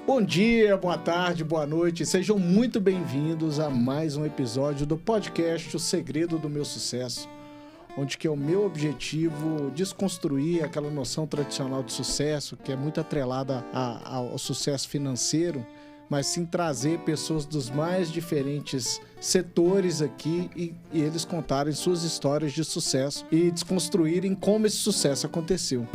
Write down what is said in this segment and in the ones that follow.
Bom dia, boa tarde, boa noite, sejam muito bem-vindos a mais um episódio do podcast O Segredo do Meu Sucesso, onde que é o meu objetivo desconstruir aquela noção tradicional de sucesso, que é muito atrelada ao sucesso financeiro, mas sim trazer pessoas dos mais diferentes setores aqui e eles contarem suas histórias de sucesso e desconstruírem como esse sucesso aconteceu.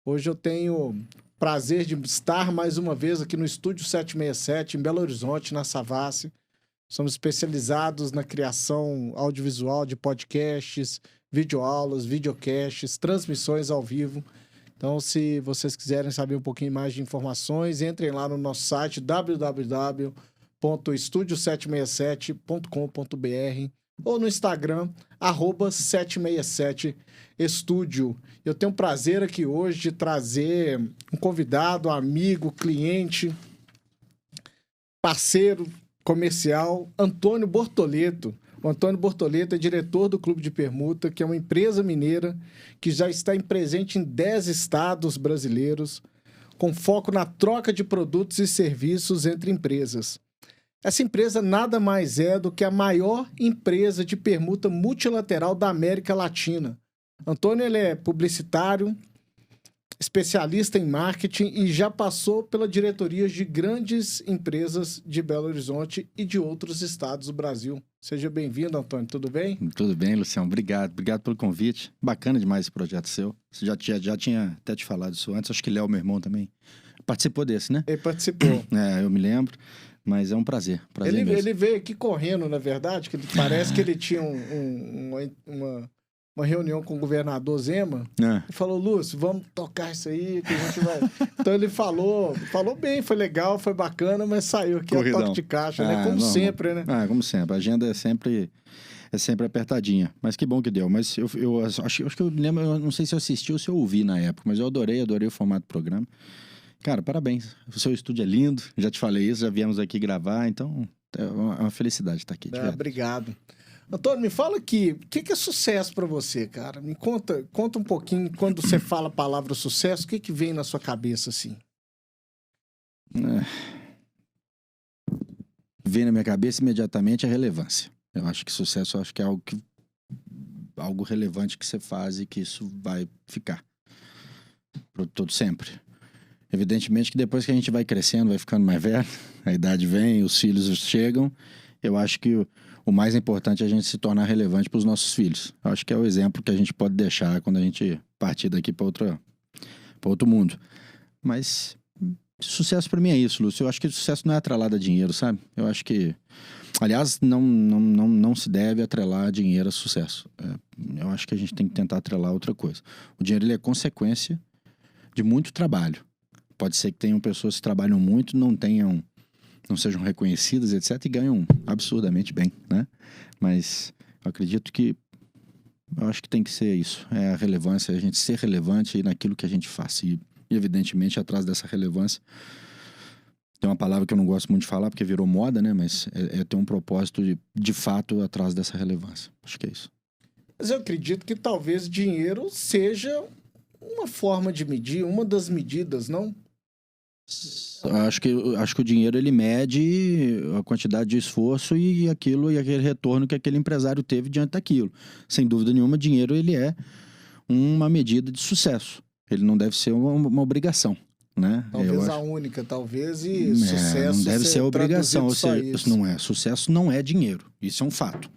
Hoje eu tenho prazer de estar mais uma vez aqui no Estúdio 767, em Belo Horizonte, na Savassi. Somos especializados na criação audiovisual de podcasts, videoaulas, videocasts, transmissões ao vivo. Então, se vocês quiserem saber um pouquinho mais de informações, entrem lá no nosso site www.estudio767.com.br ou no Instagram, @767estúdio. Eu tenho o prazer aqui hoje de trazer um convidado, amigo, cliente, parceiro comercial, Antônio Bortoleto. O Antônio Bortoleto é diretor do Clube de Permuta, que é uma empresa mineira que já está presente em 10 estados brasileiros, com foco na troca de produtos e serviços entre empresas. Essa empresa nada mais é do que a maior empresa de permuta multilateral da América Latina. Antônio ele é publicitário, especialista em marketing e já passou pela diretoria de grandes empresas de Belo Horizonte e de outros estados do Brasil. Seja bem-vindo, Antônio. Tudo bem? Tudo bem, Luciano. Obrigado. Obrigado pelo convite. Bacana demais esse projeto seu. Você já tinha até te falado isso antes. Acho que Léo, meu irmão, também participou desse, né? Ele participou. Eu me lembro. Mas é um prazer. Ele veio aqui correndo, na verdade, que parece que ele tinha uma reunião com o governador Zema e falou, Lúcio, vamos tocar isso aí que a gente vai... Então ele falou bem, foi legal, foi bacana, mas saiu aqui a toque de caixa, né? Como sempre, né? Como sempre. A agenda é sempre apertadinha. Mas que bom que deu. Mas eu acho que eu lembro, eu não sei se eu assisti ou se eu ouvi na época, mas eu adorei o formato do programa. Cara, parabéns. O seu estúdio é lindo. Já te falei isso, já viemos aqui gravar. Então, é uma felicidade estar aqui. Obrigado. Antônio, me fala aqui, o que é sucesso para você, cara? Me conta um pouquinho, quando você fala a palavra sucesso, o que vem na sua cabeça, assim? Vem na minha cabeça imediatamente a relevância. Eu acho que sucesso é algo relevante que você faz e que isso vai ficar para todo sempre. Evidentemente que depois que a gente vai crescendo, vai ficando mais velho, a idade vem, os filhos chegam, eu acho que o mais importante é a gente se tornar relevante para os nossos filhos. Eu acho que é o exemplo que a gente pode deixar quando a gente partir daqui para outro mundo. Mas sucesso para mim é isso, Lúcio. Eu acho que sucesso não é atrelado a dinheiro, sabe? Eu acho que, aliás, não se deve atrelar dinheiro a sucesso. Eu acho que a gente tem que tentar atrelar outra coisa. O dinheiro ele é consequência de muito trabalho. Pode ser que tenham pessoas que trabalham muito, não sejam reconhecidas, etc., e ganham absurdamente bem, né? Mas eu acredito que eu acho que tem que ser isso. É a relevância, a gente ser relevante naquilo que a gente faz. E evidentemente, atrás dessa relevância, tem uma palavra que eu não gosto muito de falar, porque virou moda, né? Mas é ter um propósito de fato atrás dessa relevância. Acho que é isso. Mas eu acredito que talvez dinheiro seja uma forma de medir, uma das medidas, não? Acho que o dinheiro ele mede a quantidade de esforço e aquele retorno que aquele empresário teve diante daquilo. Sem dúvida nenhuma, dinheiro ele é uma medida de sucesso. Ele não deve ser uma obrigação, né? Talvez a única, talvez, e sucesso não deve ser a obrigação. Ou seja, isso. Sucesso não é dinheiro. Isso é um fato,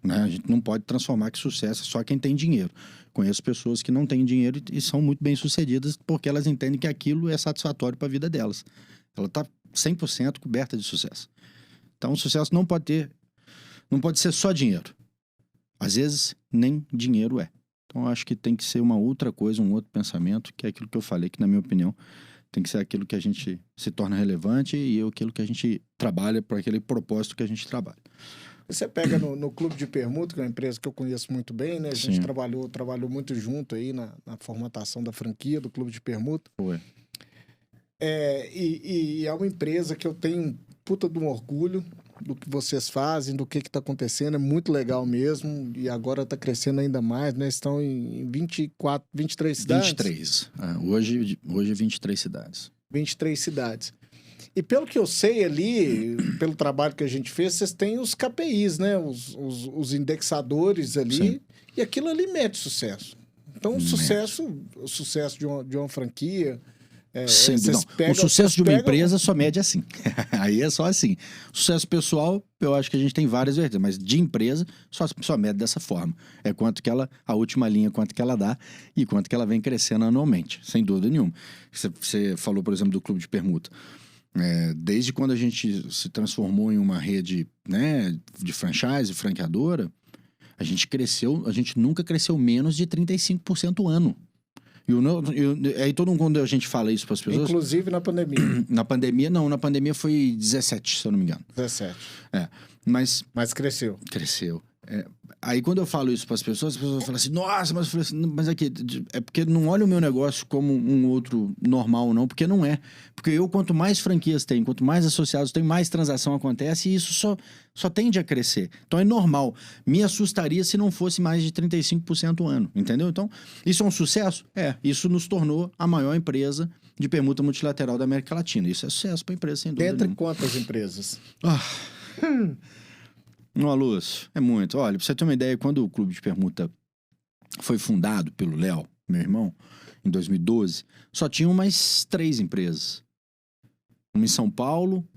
né? A gente não pode transformar que sucesso é só quem tem dinheiro. Conheço pessoas que não têm dinheiro e são muito bem-sucedidas porque elas entendem que aquilo é satisfatório para a vida delas. Ela está 100% coberta de sucesso. Então, o sucesso não pode ser só dinheiro. Às vezes, nem dinheiro é. Então, eu acho que tem que ser uma outra coisa, um outro pensamento, que é aquilo que eu falei, que na minha opinião, tem que ser aquilo que a gente se torna relevante e aquilo que a gente trabalha para aquele propósito que a gente trabalha. Você pega no Clube de Permuta, que é uma empresa que eu conheço muito bem, né? A gente trabalhou muito junto aí na formatação da franquia do Clube de Permuta. Foi. E é uma empresa que eu tenho puta de um orgulho. do que vocês fazem, do que está acontecendo. É muito legal mesmo. E agora está crescendo ainda mais, né? Estão em 24, 23 cidades? 23. Hoje é 23 cidades. 23 cidades. E pelo que eu sei ali, pelo trabalho que a gente fez, vocês têm os KPIs, né? Os indexadores ali. Sim. E aquilo ali mede sucesso. Então, o sucesso de uma franquia... O sucesso de uma empresa só mede assim. Aí é só assim. Sucesso pessoal, eu acho que a gente tem várias vertentes, mas de empresa só mede dessa forma. É quanto que ela, a última linha, quanto que ela dá e quanto que ela vem crescendo anualmente, sem dúvida nenhuma. Você falou, por exemplo, do clube de permuta. Desde quando a gente se transformou em uma rede, né, de franchise, franqueadora, a gente nunca cresceu menos de 35% ano. Aí todo mundo, quando a gente fala isso para as pessoas... Inclusive na pandemia. Na pandemia, não. Na pandemia foi 17, se eu não me engano. 17. Mas cresceu. Cresceu. Aí quando eu falo isso para as pessoas falam assim, nossa, mas aqui, é porque não olha o meu negócio como um outro normal, não, porque não é. Porque quanto mais franquias tem, quanto mais associados tem, mais transação acontece e isso só tende a crescer. Então é normal. Me assustaria se não fosse mais de 35% ao ano, entendeu? Então, isso é um sucesso? Isso nos tornou a maior empresa de permuta multilateral da América Latina. Isso é sucesso para a empresa, sem dúvida Dentre nenhuma. quantas empresas? Não, Lúcio, é muito. Olha, pra você ter uma ideia, quando o clube de permuta foi fundado pelo Léo, meu irmão, em 2012, só tinham mais 3 empresas. Uma em São Paulo...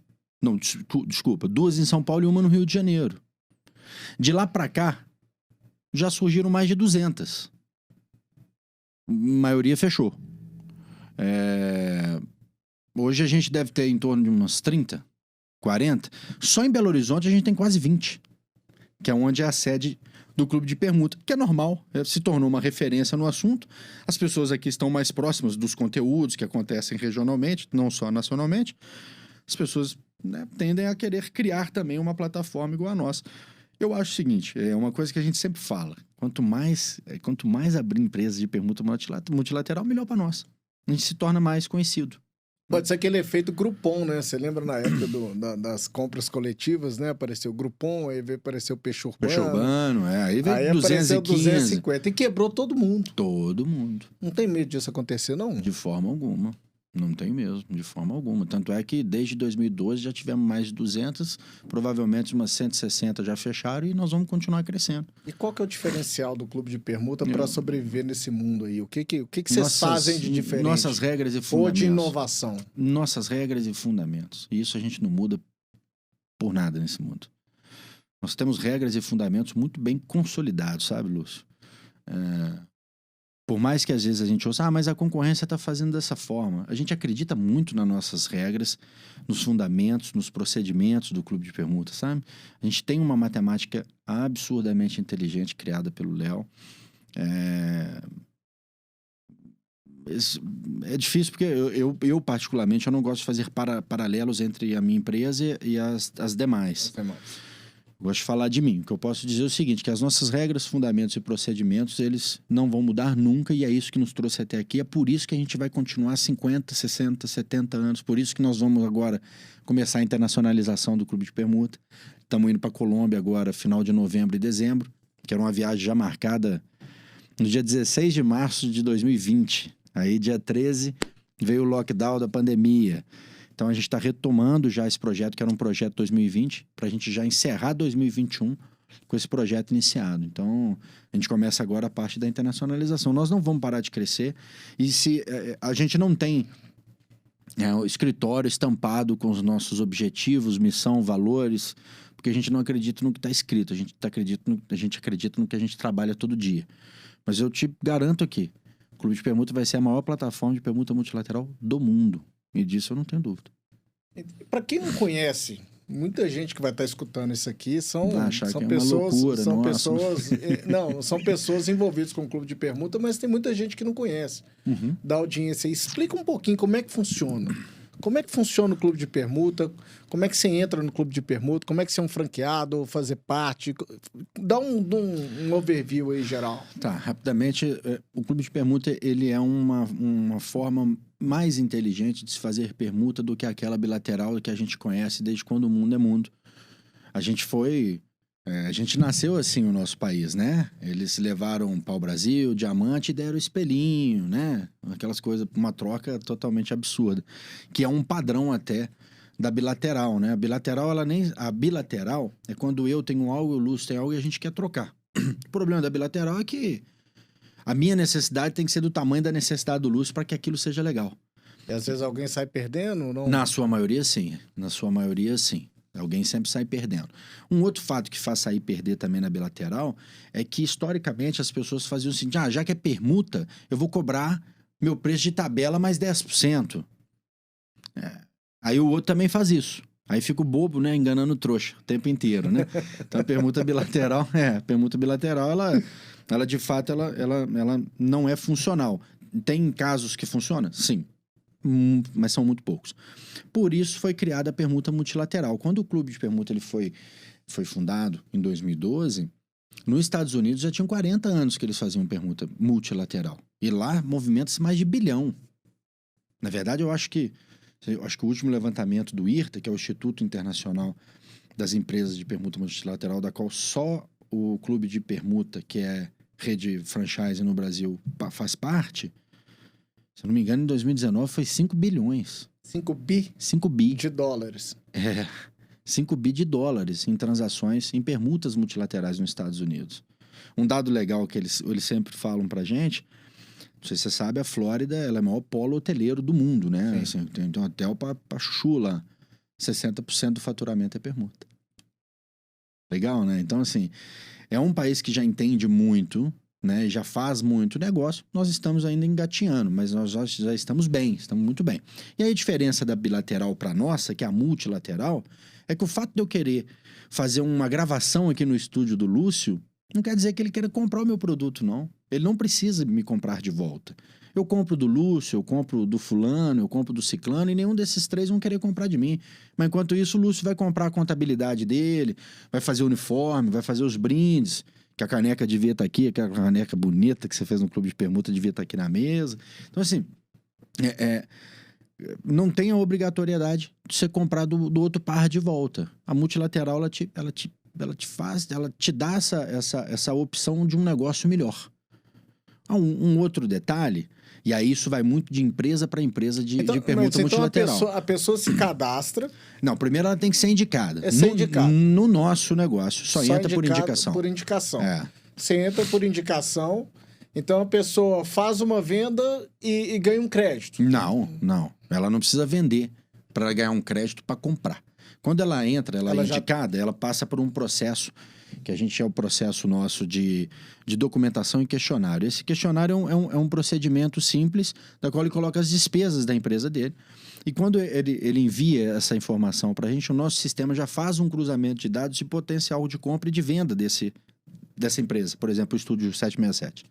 Não, desculpa. 2 em São Paulo e uma no Rio de Janeiro. De lá pra cá, já surgiram mais de 200. A maioria fechou. Hoje a gente deve ter em torno de umas 30, 40. Só em Belo Horizonte a gente tem quase 20. Que é onde é a sede do clube de permuta, que é normal, se tornou uma referência no assunto. As pessoas aqui estão mais próximas dos conteúdos que acontecem regionalmente, não só nacionalmente. As pessoas, né, tendem a querer criar também uma plataforma igual a nossa. Eu acho o seguinte, é uma coisa que a gente sempre fala, quanto mais abrir empresas de permuta multilateral, melhor para nós. A gente se torna mais conhecido. Pode ser aquele efeito Groupon, né? Você lembra na época das compras coletivas, né? Apareceu o Groupon, aí apareceu o Peixe Urbano. Peixe Urbano, aí veio aí 215. Apareceu 250 e quebrou todo mundo. Todo mundo. Não tem medo disso acontecer, não? De forma alguma. Não tem mesmo, de forma alguma. Tanto é que desde 2012 já tivemos mais de 200, provavelmente umas 160 já fecharam e nós vamos continuar crescendo. E qual que é o diferencial do clube de permuta para sobreviver nesse mundo aí? O que vocês fazem de diferente? Nossas regras e fundamentos. Ou de inovação? Nossas regras e fundamentos. E isso a gente não muda por nada nesse mundo. Nós temos regras e fundamentos muito bem consolidados, sabe, Lúcio? Por mais que às vezes a gente ouça, mas a concorrência está fazendo dessa forma. A gente acredita muito nas nossas regras, nos fundamentos, nos procedimentos do clube de permuta, sabe? A gente tem uma matemática absurdamente inteligente criada pelo Léo. É difícil porque eu particularmente, eu não gosto de fazer paralelos entre a minha empresa e as demais. Gosto de falar de mim. O que eu posso dizer é o seguinte, que as nossas regras, fundamentos e procedimentos, eles não vão mudar nunca e é isso que nos trouxe até aqui. É por isso que a gente vai continuar 50, 60, 70 anos. Por isso que nós vamos agora começar a internacionalização do clube de permuta. Estamos indo para a Colômbia agora, final de novembro e dezembro, que era uma viagem já marcada no dia 16 de março de 2020. Aí, dia 13, veio o lockdown da pandemia. Então, a gente está retomando já esse projeto, que era um projeto 2020, para a gente já encerrar 2021 com esse projeto iniciado. Então, a gente começa agora a parte da internacionalização. Nós não vamos parar de crescer. E se a gente não tem o escritório estampado com os nossos objetivos, missão, valores, porque a gente não acredita no que está escrito. A gente acredita no que a gente trabalha todo dia. Mas eu te garanto aqui, o Clube de Permuta vai ser a maior plataforma de permuta multilateral do mundo. E disso eu não tenho dúvida. Para quem não conhece, muita gente que vai estar escutando isso aqui são pessoas, loucura, são pessoas envolvidas com o clube de permuta, mas tem muita gente que não conhece da audiência. Explica um pouquinho como é que funciona. Como é que funciona o clube de permuta? Como é que você entra no clube de permuta? Como é que você é um franqueado, fazer parte? Dá um overview aí geral. Tá, rapidamente, o clube de permuta ele é uma forma mais inteligente de se fazer permuta do que aquela bilateral que a gente conhece desde quando o mundo é mundo. A gente nasceu assim o nosso país, né? Eles levaram pau-brasil, diamante e deram espelhinho, né? Aquelas coisas, uma troca totalmente absurda. Que é um padrão até da bilateral, né? A bilateral é quando eu tenho algo e o Lúcio tem algo e a gente quer trocar. O problema da bilateral é que a minha necessidade tem que ser do tamanho da necessidade do Lúcio para que aquilo seja legal. E às vezes alguém sai perdendo, não? Na sua maioria, sim. Na sua maioria, sim. Alguém sempre sai perdendo. Um outro fato que faz sair perder também na bilateral é que, historicamente, as pessoas faziam o seguinte: já que é permuta, eu vou cobrar meu preço de tabela mais 10%. Aí o outro também faz isso. Aí fica o bobo, né, enganando o trouxa o tempo inteiro, né? Então a permuta bilateral, ela de fato, ela não é funcional. Tem casos que funciona? Sim. Mas são muito poucos. Por isso foi criada a permuta multilateral. Quando o clube de permuta ele foi fundado em 2012, nos Estados Unidos já tinham 40 anos que eles faziam permuta multilateral. E lá movimenta-se mais de bilhão. Na verdade, eu acho que o último levantamento do IRTA, que é o Instituto Internacional das Empresas de Permuta Multilateral, da qual só o clube de permuta, que é rede franchise no Brasil, faz parte. Se eu não me engano, em 2019 foi 5 bilhões. 5 bi? 5 bi. De dólares. 5 bi de dólares em transações, em permutas multilaterais nos Estados Unidos. Um dado legal que eles sempre falam pra gente, não sei se você sabe, a Flórida ela é o maior polo hoteleiro do mundo, né? Assim, tem um hotel pra chuchu lá. 60% do faturamento é permuta. Legal, né? Então, assim, é um país que já entende muito, né, já faz muito negócio, nós estamos ainda engatinhando, mas nós já estamos bem, estamos muito bem. E aí a diferença da bilateral para a nossa, que é a multilateral, é que o fato de eu querer fazer uma gravação aqui no estúdio do Lúcio, não quer dizer que ele queira comprar o meu produto, não. Ele não precisa me comprar de volta. Eu compro do Lúcio, eu compro do fulano, eu compro do ciclano, e nenhum desses três vão querer comprar de mim. Mas enquanto isso, o Lúcio vai comprar a contabilidade dele, vai fazer o uniforme, vai fazer os brindes, que a caneca devia estar aqui, aquela caneca bonita que você fez no clube de permuta devia estar aqui na mesa. Então, assim, não tem a obrigatoriedade de você comprar do outro par de volta. A multilateral, ela te dá essa opção de um negócio melhor. Um outro detalhe, e aí isso vai muito de empresa para empresa de permuta multilateral. Então a pessoa se cadastra... Não, primeiro ela tem que ser indicada. Indicada. No nosso negócio, só entra por indicação. Por indicação. Você entra por indicação, então a pessoa faz uma venda e ganha um crédito. Não. Ela não precisa vender para ganhar um crédito para comprar. Quando ela entra, ela é indicada, ela passa por um processo que a gente é o processo nosso de documentação e questionário. Esse questionário é um procedimento simples, da qual ele coloca as despesas da empresa dele. E quando ele envia essa informação para a gente, o nosso sistema já faz um cruzamento de dados de potencial de compra e de venda dessa empresa. Por exemplo, o Estúdio 767.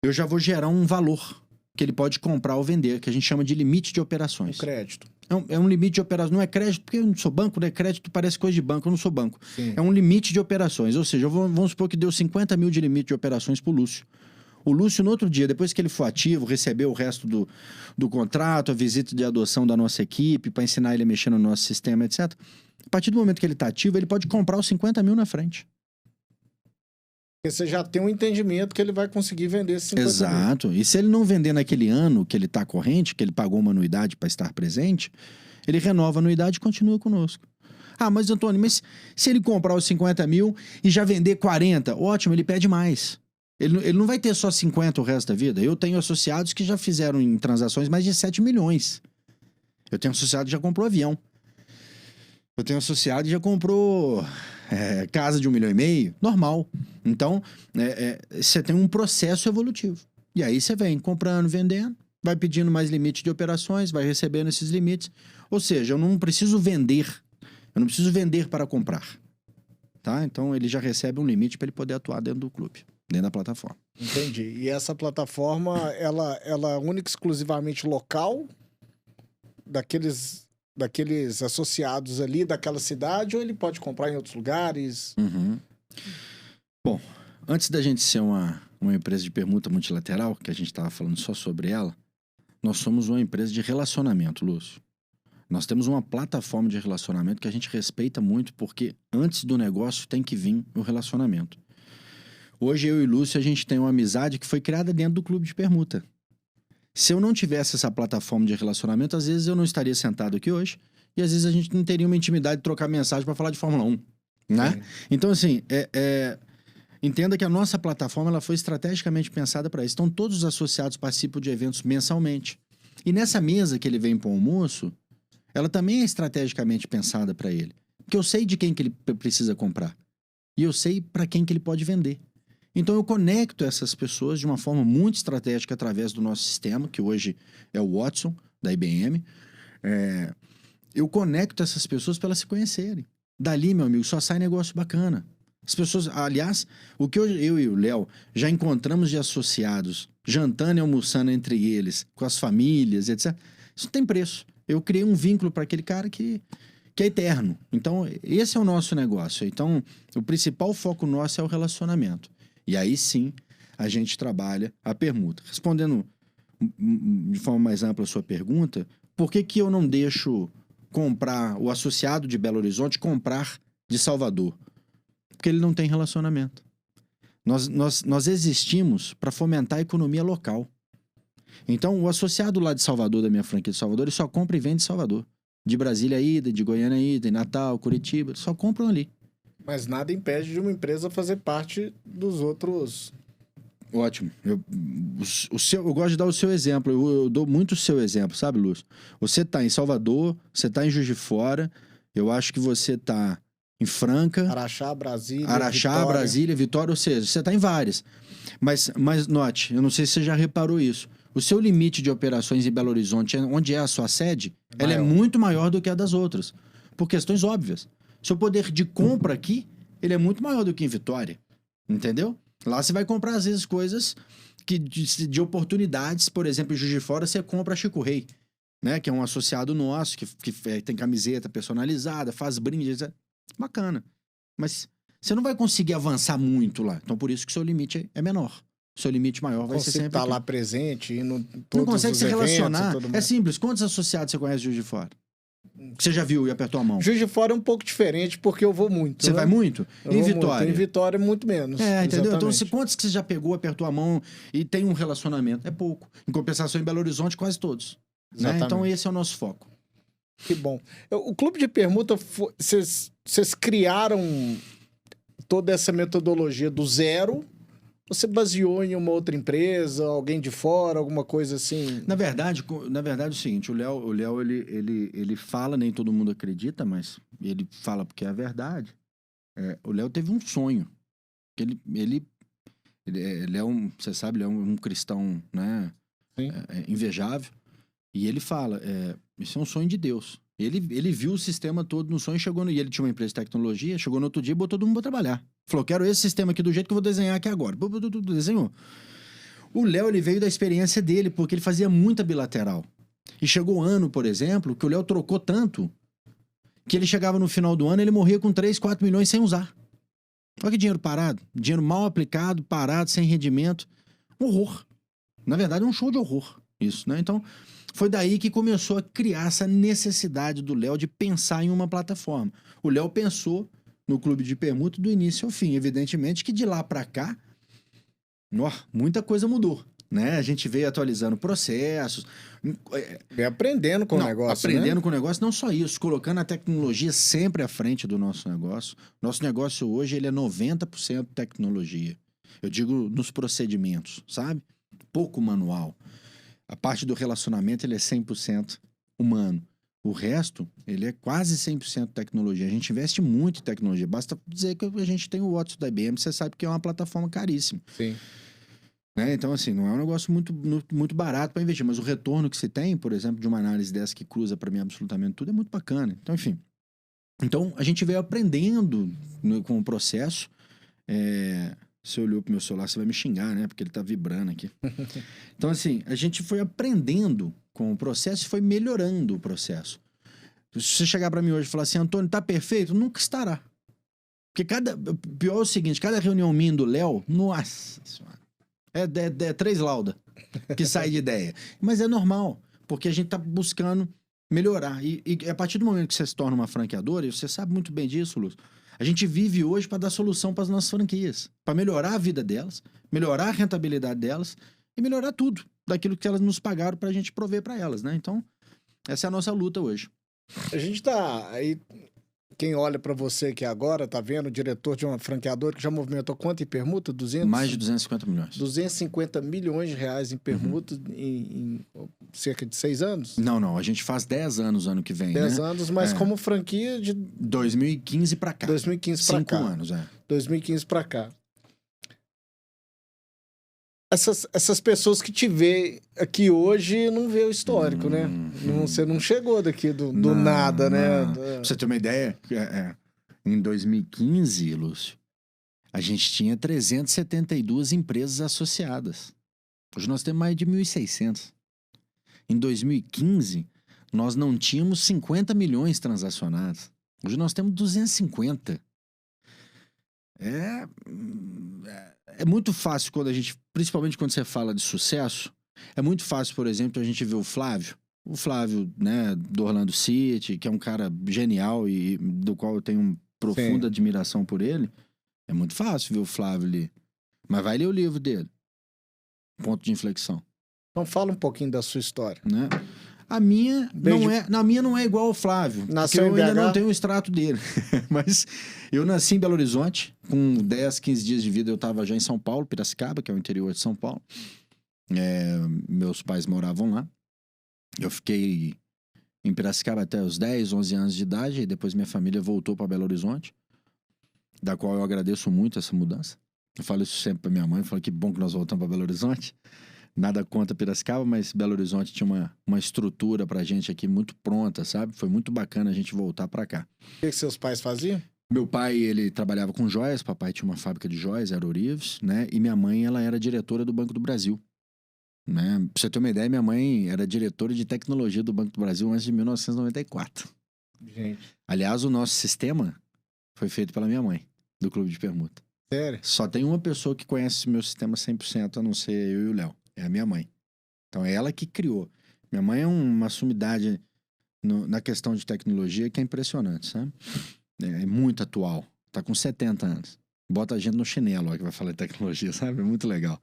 Eu já vou gerar um valor que ele pode comprar ou vender, que a gente chama de limite de operações. Um crédito. É um limite de operações. Não é crédito, porque eu não sou banco, né? Crédito parece coisa de banco, eu não sou banco. Sim. É um limite de operações. Ou seja, vamos supor que deu 50 mil de limite de operações pro Lúcio. O Lúcio, no outro dia, depois que ele for ativo, recebeu o resto do contrato, a visita de adoção da nossa equipe, para ensinar ele a mexer no nosso sistema, etc. A partir do momento que ele está ativo, ele pode comprar os 50 mil na frente. Porque você já tem um entendimento que ele vai conseguir vender esses 50 Exato. mil. E se ele não vender naquele ano que ele está corrente, que ele pagou uma anuidade para estar presente, ele renova a anuidade e continua conosco. Ah, mas Antônio, se ele comprar os 50 mil e já vender 40, ótimo, ele pede mais. Ele não vai ter só 50 o resto da vida. Eu tenho associados que já fizeram em transações mais de 7 milhões. Eu tenho associado que já comprou avião. Eu tenho associado que já comprou casa de 1,5 milhão. Normal. Então, você tem um processo evolutivo. E aí você vem comprando, vendendo, vai pedindo mais limite de operações, vai recebendo esses limites. Ou seja, eu não preciso vender. Eu não preciso vender para comprar. Tá? Então, ele já recebe um limite para ele poder atuar dentro do clube. Dentro da plataforma. Entendi. E essa plataforma, ela é única e exclusivamente local daqueles associados ali, daquela cidade, ou ele pode comprar em outros lugares? Uhum. Bom, antes da gente ser uma empresa de permuta multilateral, que a gente estava falando só sobre ela, nós somos uma empresa de relacionamento, Lúcio. Nós temos uma plataforma de relacionamento que a gente respeita muito, porque antes do negócio tem que vir o relacionamento. Hoje eu e Lúcio, a gente tem uma amizade que foi criada dentro do clube de permuta. Se eu não tivesse essa plataforma de relacionamento, às vezes eu não estaria sentado aqui hoje e às vezes a gente não teria uma intimidade de trocar mensagem para falar de Fórmula 1, né? Então, assim, entenda que a nossa plataforma ela foi estrategicamente pensada para isso. Então, todos os associados participam de eventos mensalmente. E nessa mesa que ele vem para o almoço, ela também é estrategicamente pensada para ele. Porque eu sei de quem que ele precisa comprar. E eu sei para quem que ele pode vender. Então, eu conecto essas pessoas de uma forma muito estratégica através do nosso sistema, que hoje é o Watson, da IBM. Eu conecto essas pessoas para elas se conhecerem. Dali, meu amigo, só sai negócio bacana. As pessoas, aliás, o que eu e o Léo já encontramos de associados, jantando e almoçando entre eles, com as famílias, etc. Isso não tem preço. Eu criei um vínculo para aquele cara que é eterno. Então, esse é o nosso negócio. Então, o principal foco nosso é o relacionamento. E aí sim, a gente trabalha a permuta. Respondendo de forma mais ampla a sua pergunta, por que eu não deixo comprar o associado de Belo Horizonte comprar de Salvador? Porque ele não tem relacionamento. Nós existimos para fomentar a economia local. Então, o associado lá de Salvador, da minha franquia de Salvador, ele só compra e vende de Salvador. De Brasília ida, de Goiânia ida, Natal, Curitiba, eles só compram ali. Mas nada impede de uma empresa fazer parte dos outros. Ótimo. Eu gosto de dar o seu exemplo. Eu dou muito o seu exemplo, sabe, Lúcio? Você está em Salvador, você está em Juiz de Fora, eu acho que você está em Franca. Araxá, Brasília, Vitória, ou seja, você está em várias. Mas note, eu não sei se você já reparou isso. O seu limite de operações em Belo Horizonte, onde é a sua sede, ela é muito maior do que a das outras. Por questões óbvias. Seu poder de compra aqui, ele é muito maior do que em Vitória. Entendeu? Lá você vai comprar, às vezes, coisas de oportunidades. Por exemplo, em Juiz de Fora, você compra a Chico Rei, né? Que é um associado nosso, que tem camiseta personalizada, faz brindes, etc. Bacana. Mas você não vai conseguir avançar muito lá. Então, por isso que o seu limite é menor. O seu limite maior vai ser sempre estar lá presente, não consegue se relacionar. É simples. Quantos associados você conhece de Juiz de Fora? Você já viu e apertou a mão? Juiz de Fora é um pouco diferente, porque eu vou muito. Você vai muito? Em Vitória? Em Vitória, muito menos. Entendeu? Então, quantos que você já pegou, apertou a mão e tem um relacionamento? É pouco. Em compensação, em Belo Horizonte, quase todos. Né? Então, esse é o nosso foco. Que bom. O Clube de Permuta, vocês criaram toda essa metodologia do zero? Você baseou em uma outra empresa, alguém de fora, alguma coisa assim? Na verdade é o seguinte, o Léo ele fala, nem todo mundo acredita, mas ele fala porque é a verdade. O Léo teve um sonho. Ele é você sabe, ele é um cristão, né? Invejável. E ele fala, isso é um sonho de Deus. Ele viu o sistema todo no sonho, e ele tinha uma empresa de tecnologia, chegou no outro dia e botou todo mundo pra trabalhar. Falou, quero esse sistema aqui do jeito que eu vou desenhar aqui agora. Desenhou. O Léo, ele veio da experiência dele, porque ele fazia muita bilateral. E chegou um ano, por exemplo, que o Léo trocou tanto, que ele chegava no final do ano, ele morria com 3, 4 milhões sem usar. Olha que dinheiro parado. Dinheiro mal aplicado, parado, sem rendimento. Um horror. Na verdade, é um show de horror. Isso, né? Então, foi daí que começou a criar essa necessidade do Léo de pensar em uma plataforma. O Léo pensou no clube de permuta do início ao fim. Evidentemente que de lá para cá, muita coisa mudou. Né? A gente veio atualizando processos. Veio aprendendo com o negócio. Aprendendo com o negócio, não só isso, colocando a tecnologia sempre à frente do nosso negócio. Nosso negócio hoje ele é 90% tecnologia. Eu digo nos procedimentos, sabe? Pouco manual. A parte do relacionamento ele é 100% humano. O resto, ele é quase 100% tecnologia. A gente investe muito em tecnologia. Basta dizer que a gente tem o Watson da IBM, você sabe que é uma plataforma caríssima. Sim. Né? Então, assim, não é um negócio muito barato para investir, mas o retorno que se tem, por exemplo, de uma análise dessa que cruza para mim absolutamente tudo, é muito bacana. Então, enfim. Então, a gente veio aprendendo com o processo. Você olhou pro meu celular, você vai me xingar, né? Porque ele tá vibrando aqui. Então, assim, a gente foi aprendendo com o processo e foi melhorando o processo. Se você chegar para mim hoje e falar assim, Antônio, tá perfeito? Nunca estará. Porque pior é o seguinte, cada reunião minha do Léo, nossa senhora, é 3 lauda que sai de ideia. Mas é normal, porque a gente tá buscando melhorar. E a partir do momento que você se torna uma franqueadora, e você sabe muito bem disso, Lúcio, a gente vive hoje para dar solução para as nossas franquias, para melhorar a vida delas, melhorar a rentabilidade delas e melhorar tudo daquilo que elas nos pagaram para a gente prover para elas, né? Então, essa é a nossa luta hoje. A gente tá aí. Quem olha para você aqui agora, tá vendo o diretor de uma franqueadora que já movimentou quanto em permuta? Mais de 250 milhões. 250 milhões de reais em permuta em cerca de 6 anos? Não. A gente faz 10 anos ano que vem, 10 né? anos, mas como franquia de 2015 para cá. 2015 para cá. 5 anos, 2015 para cá. Essas pessoas que te vê aqui hoje não vê o histórico, né? Você não chegou daqui do nada, né? Pra você ter uma ideia, em 2015, Lúcio, a gente tinha 372 empresas associadas. Hoje nós temos mais de 1.600. Em 2015, nós não tínhamos 50 milhões transacionados. Hoje nós temos 250. É muito fácil quando a gente, principalmente quando você fala de sucesso, é muito fácil, por exemplo, a gente ver o Flávio, né, do Orlando City, que é um cara genial e do qual eu tenho profunda admiração por ele. É muito fácil ver o Flávio ali. Mas vai ler o livro dele. Ponto de inflexão. Então fala um pouquinho da sua história. Né? A minha não é igual ao Flávio. Nasceu porque eu em ainda BH? não tenho o extrato dele. Mas eu nasci em Belo Horizonte. Com 10, 15 dias de vida eu estava já em São Paulo, Piracicaba, que é o interior de São Paulo. Meus pais moravam lá. Eu fiquei em Piracicaba até os 10, 11 anos de idade. E depois minha família voltou para Belo Horizonte. Da qual eu agradeço muito essa mudança. Eu falo isso sempre para minha mãe. Eu falo que bom que nós voltamos para Belo Horizonte. Nada contra Piracicaba, mas Belo Horizonte tinha uma estrutura pra gente aqui muito pronta, sabe? Foi muito bacana a gente voltar pra cá. O que seus pais faziam? Meu pai, ele trabalhava com joias, papai tinha uma fábrica de joias, era Ourives, né? E minha mãe, ela era diretora do Banco do Brasil, né? Pra você ter uma ideia, minha mãe era diretora de tecnologia do Banco do Brasil antes de 1994. Gente. Aliás, o nosso sistema foi feito pela minha mãe, do Clube de Permuta. Sério? Só tem uma pessoa que conhece o meu sistema 100%, a não ser eu e o Léo. É a minha mãe. Então, é ela que criou. Minha mãe é uma sumidade na questão de tecnologia que é impressionante, sabe? É muito atual. Tá com 70 anos. Bota a gente no chinelo, ó, que vai falar de tecnologia, sabe? É muito legal.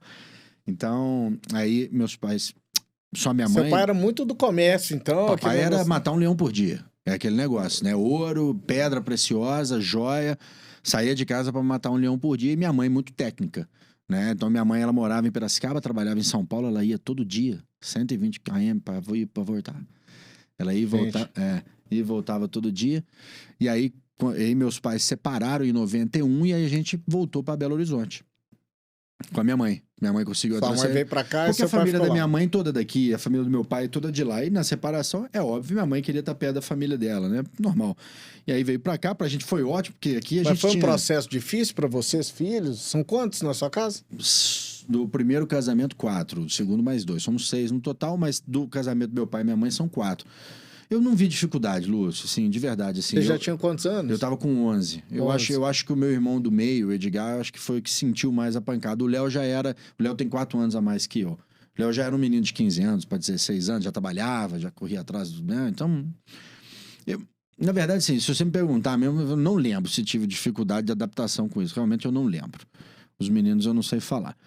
Então, aí, meus pais... Só minha mãe... Seu pai era muito do comércio, então... Papai era matar um leão por dia. É aquele negócio, né? Ouro, pedra preciosa, joia. Saía de casa para matar um leão por dia. E minha mãe muito técnica. Né? Então, minha mãe, ela morava em Piracicaba, trabalhava em São Paulo, ela ia todo dia, 120 km para voltar. Ela ia e voltava todo dia. E aí, meus pais se separaram em 91 e aí a gente voltou para Belo Horizonte. Com a minha mãe. Minha mãe conseguiu... Sua mãe veio pra cá e porque seu a família pai da minha mãe toda daqui, a família do meu pai toda de lá. E na separação, é óbvio, minha mãe queria estar perto da família dela, né? Normal. E aí veio pra cá, pra gente foi ótimo, porque aqui a gente foi um processo difícil pra vocês, filhos? São quantos na sua casa? Do primeiro casamento, 4. Do segundo, mais 2. Somos 6 no total, mas do casamento do meu pai e minha mãe são 4. Eu não vi dificuldade, Lúcio, assim, de verdade. Assim, Você já tinha quantos anos? Eu tava com 11. Eu acho que o meu irmão do meio, o Edgar, eu acho que foi o que sentiu mais a pancada. O Léo já era... O Léo tem 4 anos a mais que eu. O Léo já era um menino de 15 anos para 16 anos, já trabalhava, já corria atrás do... Né? Então, na verdade, assim, se você me perguntar mesmo, eu não lembro se tive dificuldade de adaptação com isso. Realmente eu não lembro. Os meninos eu não sei falar.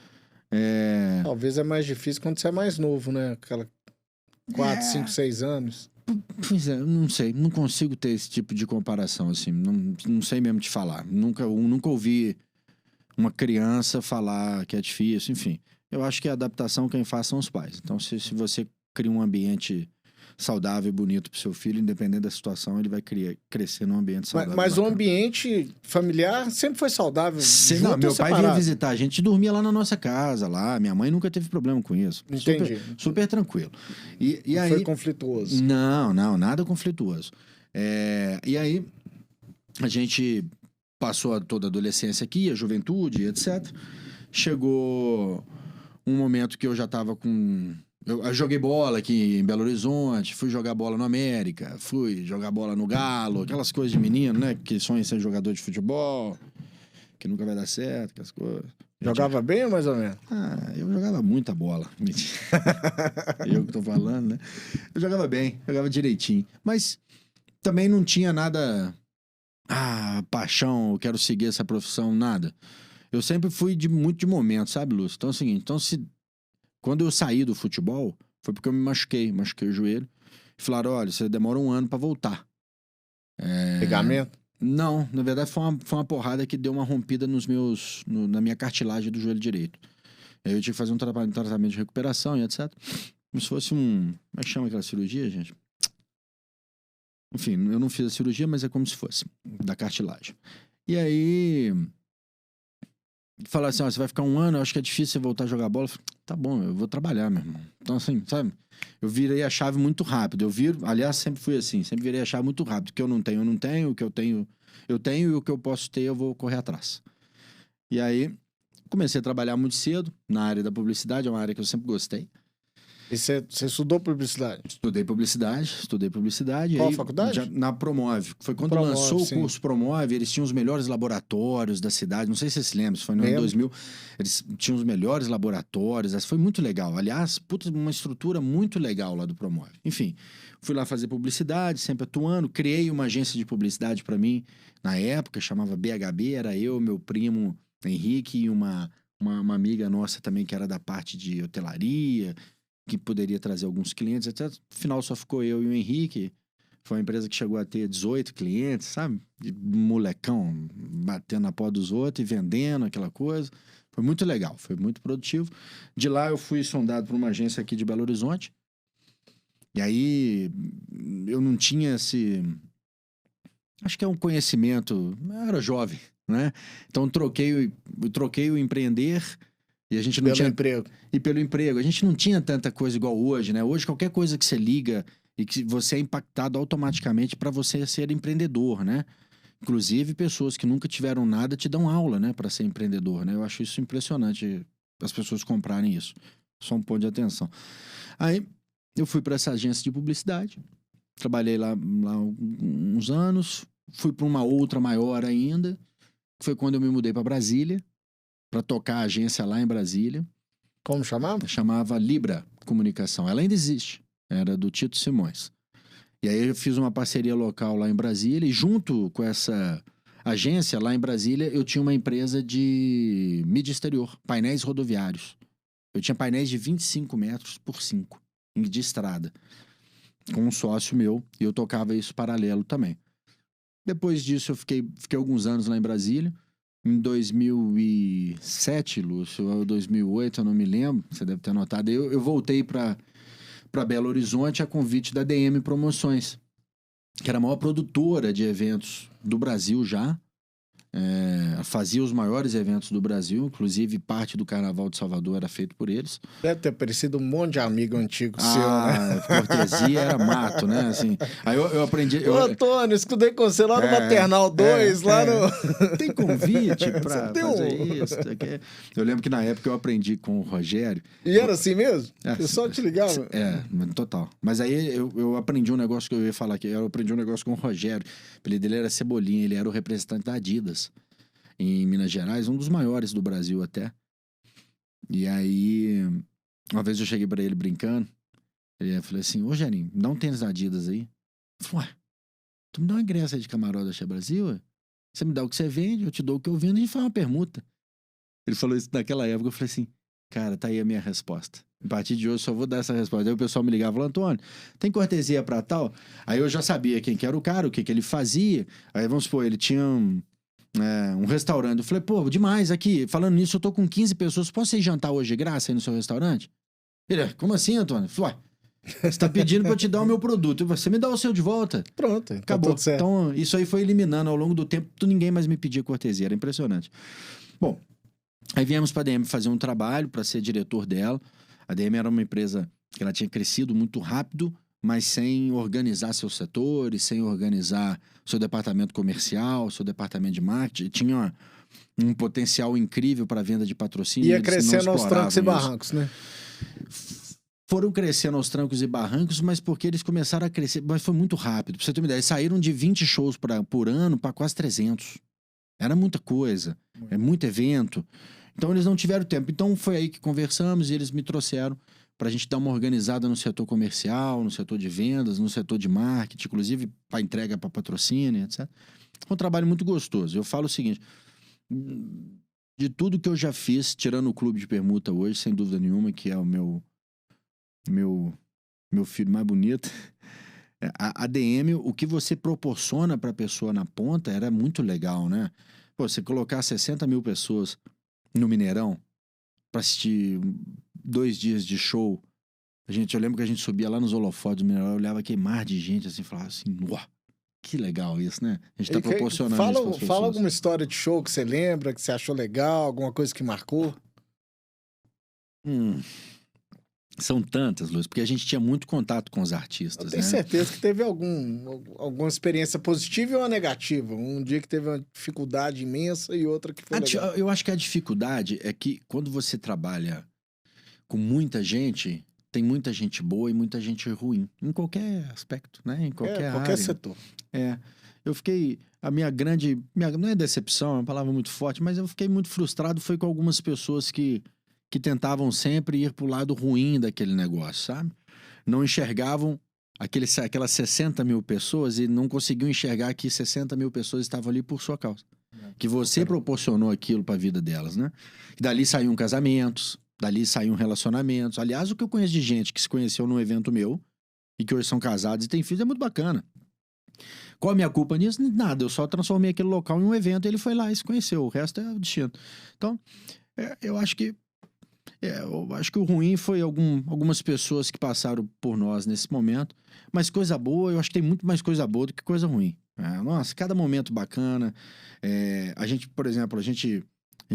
Talvez é mais difícil quando você é mais novo, né? Aquela 4, 5, 6 anos. Pois é, não sei, não consigo ter esse tipo de comparação, assim, não sei mesmo te falar. Nunca ouvi uma criança falar que é difícil, enfim. Eu acho que a adaptação quem faz são os pais. Então, se você cria um ambiente saudável e bonito pro seu filho, independente da situação, ele vai crescer num ambiente saudável. Mas o ambiente familiar sempre foi saudável? Não, meu pai vinha visitar, a gente dormia lá na nossa casa, lá. Minha mãe nunca teve problema com isso. Entendi. Super tranquilo. E aí, foi conflituoso? Não, nada conflituoso. E aí, a gente passou toda a adolescência aqui, a juventude, etc. Chegou um momento que eu já estava com... Eu joguei bola aqui em Belo Horizonte, fui jogar bola no América, fui jogar bola no Galo, aquelas coisas de menino, né? Que sonha em ser jogador de futebol, que nunca vai dar certo, aquelas coisas. Jogava bem ou mais ou menos? Eu jogava muita bola. Eu que tô falando, né? Eu jogava bem, jogava direitinho. Mas também não tinha nada... paixão, eu quero seguir essa profissão, nada. Eu sempre fui muito de momento, sabe, Lúcio? Então é o seguinte, quando eu saí do futebol, foi porque eu me machuquei o joelho. E falaram, olha, você demora 1 ano pra voltar. Ligamento? Não, na verdade foi uma porrada que deu uma rompida na minha cartilagem do joelho direito. Aí eu tive que fazer um tratamento de recuperação e etc. Como se fosse como é que chama aquela cirurgia, gente? Enfim, eu não fiz a cirurgia, mas é como se fosse, da cartilagem. E aí... Falaram assim, você vai ficar 1 ano, eu acho que é difícil você voltar a jogar bola. Eu falei, tá bom, eu vou trabalhar, meu irmão. Então, assim, sabe? Eu virei a chave muito rápido. Aliás, sempre fui assim, sempre virei a chave muito rápido. O que eu não tenho, eu não tenho. O que eu tenho, e o que eu posso ter, eu vou correr atrás. E aí, comecei a trabalhar muito cedo na área da publicidade, é uma área que eu sempre gostei. E você estudou publicidade? Estudei publicidade. Qual aí, faculdade? Na Promove. Foi quando Promove, lançou sim. o curso Promove, eles tinham os melhores laboratórios da cidade. Não sei se você se lembra, isso foi no ano 2000. Eles tinham os melhores laboratórios. Foi muito legal. Aliás, uma estrutura muito legal lá do Promove. Enfim, fui lá fazer publicidade, sempre atuando. Criei uma agência de publicidade para mim, na época, chamava BHB. Era eu, meu primo Henrique e uma amiga nossa também, que era da parte de hotelaria, que poderia trazer alguns clientes, etc. No final só ficou eu e o Henrique. Foi uma empresa que chegou a ter 18 clientes, sabe? De molecão, batendo na porta dos outros e vendendo aquela coisa. Foi muito legal, foi muito produtivo. De lá eu fui sondado por uma agência aqui de Belo Horizonte. E aí eu não tinha esse... Acho que é um conhecimento... Eu era jovem, né? Então troquei o empreender... E a gente não tinha emprego. E pelo emprego. A gente não tinha tanta coisa igual hoje, né? Hoje, qualquer coisa que você liga e que você é impactado automaticamente para você ser empreendedor, né? Inclusive, pessoas que nunca tiveram nada te dão aula, né? Para ser empreendedor, né? Eu acho isso impressionante, as pessoas comprarem isso. Só um ponto de atenção. Aí, eu fui para essa agência de publicidade. Trabalhei lá uns anos. Fui para uma outra maior ainda. Foi quando eu me mudei para Brasília, para tocar a agência lá em Brasília. Como chamava? Chamava Libra Comunicação. Ela ainda existe. Era do Tito Simões. E aí eu fiz uma parceria local lá em Brasília e junto com essa agência lá em Brasília eu tinha uma empresa de mídia exterior, painéis rodoviários. Eu tinha painéis de 25 metros por 5 de estrada, com um sócio meu, e eu tocava isso paralelo também. Depois disso eu fiquei alguns anos lá em Brasília. Em 2007, Lúcio, ou 2008, eu não me lembro, você deve ter anotado, eu voltei para Belo Horizonte a convite da DM Promoções, que era a maior produtora de eventos do Brasil já. Fazia os maiores eventos do Brasil, inclusive parte do Carnaval de Salvador era feito por eles. Deve ter parecido um monte de amigo antigo seu, né? Cortesia era mato, né? Assim, aí eu aprendi... Ô, Antônio, estudei com você lá no Maternal 2, lá no... Tem convite pra Você fazer isso? Eu lembro que na época eu aprendi com o Rogério. E era assim mesmo? Eu só te ligava? Total. Mas aí eu aprendi um negócio que eu ia falar aqui. Eu aprendi um negócio com o Rogério. O apelido dele era Cebolinha, ele era o representante da Adidas em Minas Gerais, um dos maiores do Brasil até. E aí, uma vez eu cheguei pra ele brincando, eu falei assim, ô Gerinho, me dá um tênis da Adidas aí. Ele falou, ué, tu me dá um ingresso aí de camarote da Che Brasil? Ué? Você me dá o que você vende, eu te dou o que eu vendo, a gente faz uma permuta. Ele falou isso naquela época, eu falei assim, cara, tá aí a minha resposta. A partir de hoje só vou dar essa resposta. Aí o pessoal me ligava e falou, Antônio, tem cortesia pra tal? Aí eu já sabia quem que era o cara, o que ele fazia. Aí vamos supor, ele tinha um restaurante. Eu falei, pô, demais aqui. Falando nisso, eu tô com 15 pessoas. Posso ir jantar hoje de graça aí no seu restaurante? Ele, como assim, Antônio? Eu falei, ué, você tá pedindo pra eu te dar o meu produto. Você me dá o seu de volta. Pronto, acabou. Tá tudo certo. Então, isso aí foi eliminando ao longo do tempo. Ninguém mais me pedia cortesia. Era impressionante. Bom, aí viemos pra DM fazer um trabalho para ser diretor dela. A DM era uma empresa que ela tinha crescido muito rápido, mas sem organizar seus setores, sem organizar seu departamento comercial, seu departamento de marketing. Tinha um potencial incrível para venda de patrocínio. Ia crescendo aos trancos e barrancos, né? Foram crescendo aos trancos e barrancos, mas porque eles começaram a crescer, mas foi muito rápido. Pra você ter uma ideia, eles saíram de 20 shows por ano para quase 300. Era muita coisa, é muito evento. Então eles não tiveram tempo. Então foi aí que conversamos e eles me trouxeram para a gente dar uma organizada no setor comercial, no setor de vendas, no setor de marketing, inclusive para entrega para patrocínio, etc. Foi um trabalho muito gostoso. Eu falo o seguinte, de tudo que eu já fiz, tirando o clube de permuta hoje, sem dúvida nenhuma, que é o meu filho mais bonito, a DM, o que você proporciona para a pessoa na ponta era muito legal, né? Pô, você colocar 60 mil pessoas no Mineirão para assistir 2 dias de show. Eu lembro que a gente subia lá nos holofotes do Mineirão, eu olhava aquele mar de gente assim, falava assim, uau, que legal isso, né? A gente tá proporcionando isso para as pessoas. Fala alguma história de show que você lembra, que você achou legal, alguma coisa que marcou. São tantas, Luiz, porque a gente tinha muito contato com os artistas, Eu tenho certeza que teve alguma experiência positiva e uma negativa. Um dia que teve uma dificuldade imensa e outra que foi legal. Eu acho que a dificuldade é que quando você trabalha com muita gente, tem muita gente boa e muita gente ruim. Em qualquer aspecto, né? Em qualquer área. Setor. Eu fiquei... não é decepção, é uma palavra muito forte, mas eu fiquei muito frustrado foi com algumas pessoas que tentavam sempre ir pro lado ruim daquele negócio, sabe? Não enxergavam aquelas 60 mil pessoas e não conseguiam enxergar que 60 mil pessoas estavam ali por sua causa. Que você proporcionou aquilo para a vida delas, né? E dali saíam casamentos, dali saíam relacionamentos. Aliás, o que eu conheço de gente que se conheceu num evento meu e que hoje são casados e têm filhos é muito bacana. Qual a minha culpa nisso? Nada, eu só transformei aquele local em um evento e ele foi lá e se conheceu. O resto é o destino. Então, eu acho que o ruim foi algumas pessoas que passaram por nós nesse momento, mas coisa boa, eu acho que tem muito mais coisa boa do que coisa ruim. Nossa, cada momento bacana. A gente, por exemplo, a gente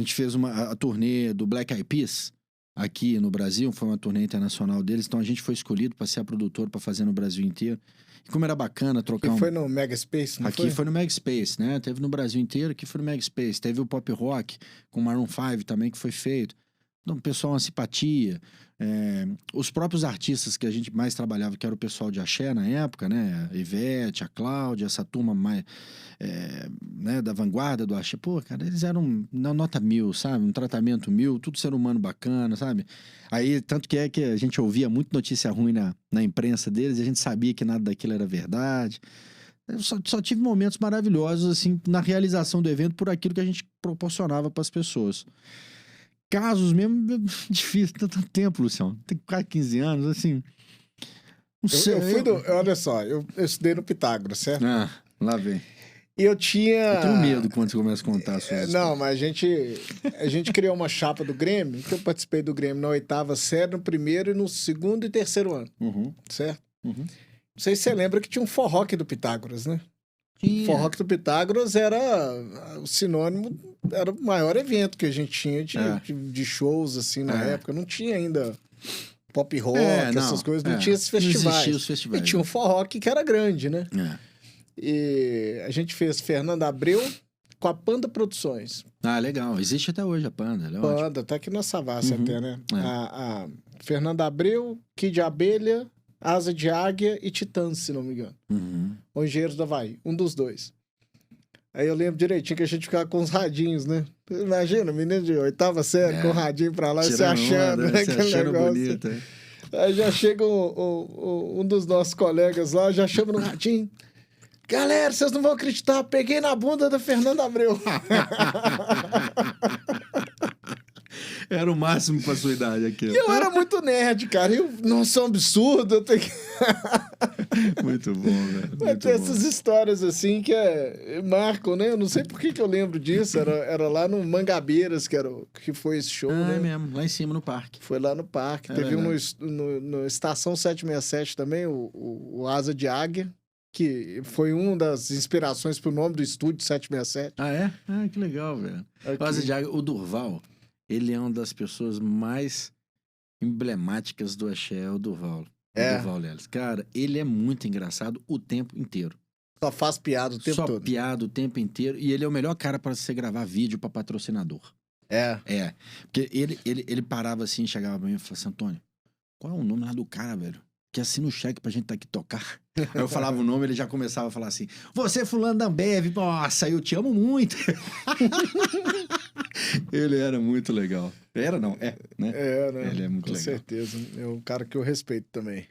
fez a turnê do Black Eyed Peas aqui no Brasil, foi uma turnê internacional deles, então a gente foi escolhido para ser a produtora para fazer no Brasil inteiro. E como era bacana trocar foi no Mega Space, não aqui foi no Mega Space, né? Teve no Brasil inteiro, aqui foi no Mega Space. Teve o Pop Rock com Maroon 5 também que foi feito. Então, o pessoal, uma simpatia. Os próprios artistas que a gente mais trabalhava, que era o pessoal de axé na época, né? A Ivete, a Cláudia, essa turma mais né? Da vanguarda do axé. Pô, cara, eles eram na nota 1000, sabe? Um tratamento 1000, tudo ser humano bacana, sabe? Aí, tanto que que a gente ouvia muito notícia ruim na imprensa deles e a gente sabia que nada daquilo era verdade. Eu só tive momentos maravilhosos, assim, na realização do evento por aquilo que a gente proporcionava para as pessoas. Casos mesmo, difícil, tanto tempo, Luciano. Tem quase 15 anos, assim. Não sei. Olha só, eu estudei no Pitágoras, certo? Lá vem. Eu tenho medo quando você começa a contar as suas Não, mas a gente criou uma chapa do Grêmio, que eu participei do Grêmio na 8ª série, no primeiro e no 2º e 3º ano. Certo? Não sei se você lembra que tinha um forró aqui do Pitágoras, né? O forró do Pitágoras era o sinônimo, era o maior evento que a gente tinha de shows, assim, na época. Não tinha ainda pop rock, essas coisas, não tinha esses festivais. Não existia os festivais. E tinha um forró que era grande, né? E a gente fez Fernando Abreu com a Panda Produções. Legal. Existe até hoje a Panda. Panda, tá aqui na Savassi até, né? A Fernando Abreu, Kid de Abelha, Asa de Águia e Titãs, se não me engano. Ou Engenheiros do Havaí, um dos dois. Aí eu lembro direitinho que a gente ficava com os radinhos, né? Imagina, menino de 8ª série com o radinho pra lá, se achando, né? Se achando bonito, hein? Aí já chega um dos nossos colegas lá, já chama no radinho. Galera, vocês não vão acreditar, peguei na bunda da Fernanda Abreu. Era o máximo pra sua idade aquilo. E eu era muito nerd, cara. Nossa, é um absurdo. Eu tenho que... Muito bom, velho. Mas tem essas histórias assim que marcam, né? Eu não sei por que eu lembro disso. Era lá no Mangabeiras que foi esse show, né? Mesmo, lá em cima no parque. Foi lá no parque. Teve um no Estação 767 também, o Asa de Águia, que foi uma das inspirações pro nome do estúdio 767. Que legal, velho. O Asa de Águia, o Durval, ele é uma das pessoas mais emblemáticas do axé, o Durval. Durval Leles. Cara, ele é muito engraçado o tempo inteiro. Só faz piada o tempo todo. Só piada o tempo inteiro. E ele é o melhor cara para você gravar vídeo para patrocinador. Porque ele parava assim, chegava pra mim e falava assim, Antônio, qual é o nome lá do cara, velho? Que assina o cheque pra gente tá aqui tocar. Aí eu falava o nome, ele já começava a falar assim, você é fulano da Ambev, nossa, eu te amo muito. Ele era muito legal. Era, não, né? Né? Ele é muito com legal. certeza. É um cara que eu respeito também.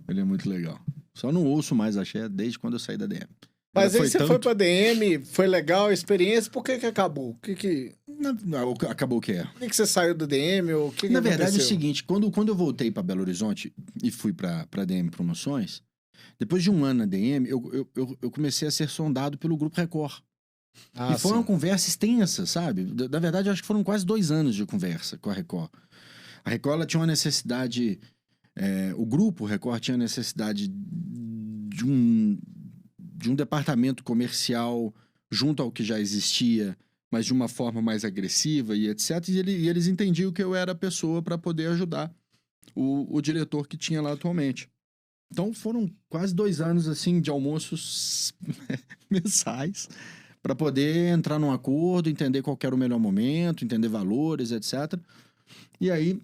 Ele é muito legal. Só não ouço mais axé desde quando eu saí da DM. Mas aí você foi pra DM, foi legal a experiência, por que acabou? Acabou o que é? Por que você saiu do DM? Ou que Na verdade aconteceu? é o seguinte, quando eu voltei pra Belo Horizonte e fui pra DM Promoções, depois de um ano na DM, eu comecei a ser sondado pelo Grupo Record. E foi uma conversa extensa, sabe? Na verdade, eu acho que foram quase 2 anos de conversa com a Record. A Record ela tinha uma necessidade... o Grupo Record tinha necessidade de um departamento comercial junto ao que já existia, mas de uma forma mais agressiva e etc. E eles entendiam que eu era a pessoa para poder ajudar o diretor que tinha lá atualmente. Então foram quase 2 anos assim de almoços mensais para poder entrar num acordo, entender qual era o melhor momento, entender valores, etc. E aí,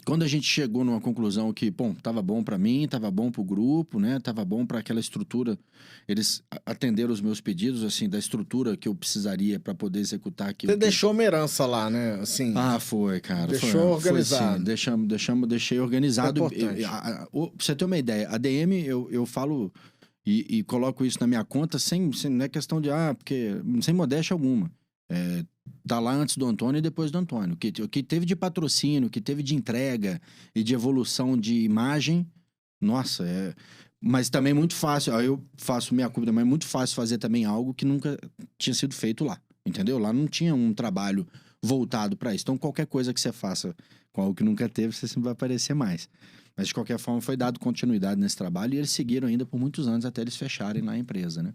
quando a gente chegou numa conclusão que, bom, tava bom para mim, tava bom pro grupo, né? Tava bom para aquela estrutura, eles atenderam os meus pedidos, assim, da estrutura que eu precisaria para poder executar aquilo. Você deixou uma herança lá, né? Assim, foi, cara. Deixou organizado. Deixei organizado. Pra você ter uma ideia, a DM, eu falo e coloco isso na minha conta sem não é questão de, porque sem modéstia alguma. Tá lá antes do Antônio e depois do Antônio. O que teve de patrocínio, o que teve de entrega e de evolução de imagem, nossa, mas também muito fácil. Eu faço minha culpa, mas é muito fácil fazer também algo que nunca tinha sido feito lá, entendeu? Lá não tinha um trabalho voltado para isso. Então, qualquer coisa que você faça com algo que nunca teve, você sempre vai aparecer mais. Mas, de qualquer forma, foi dado continuidade nesse trabalho e eles seguiram ainda por muitos anos até eles fecharem lá a empresa, né?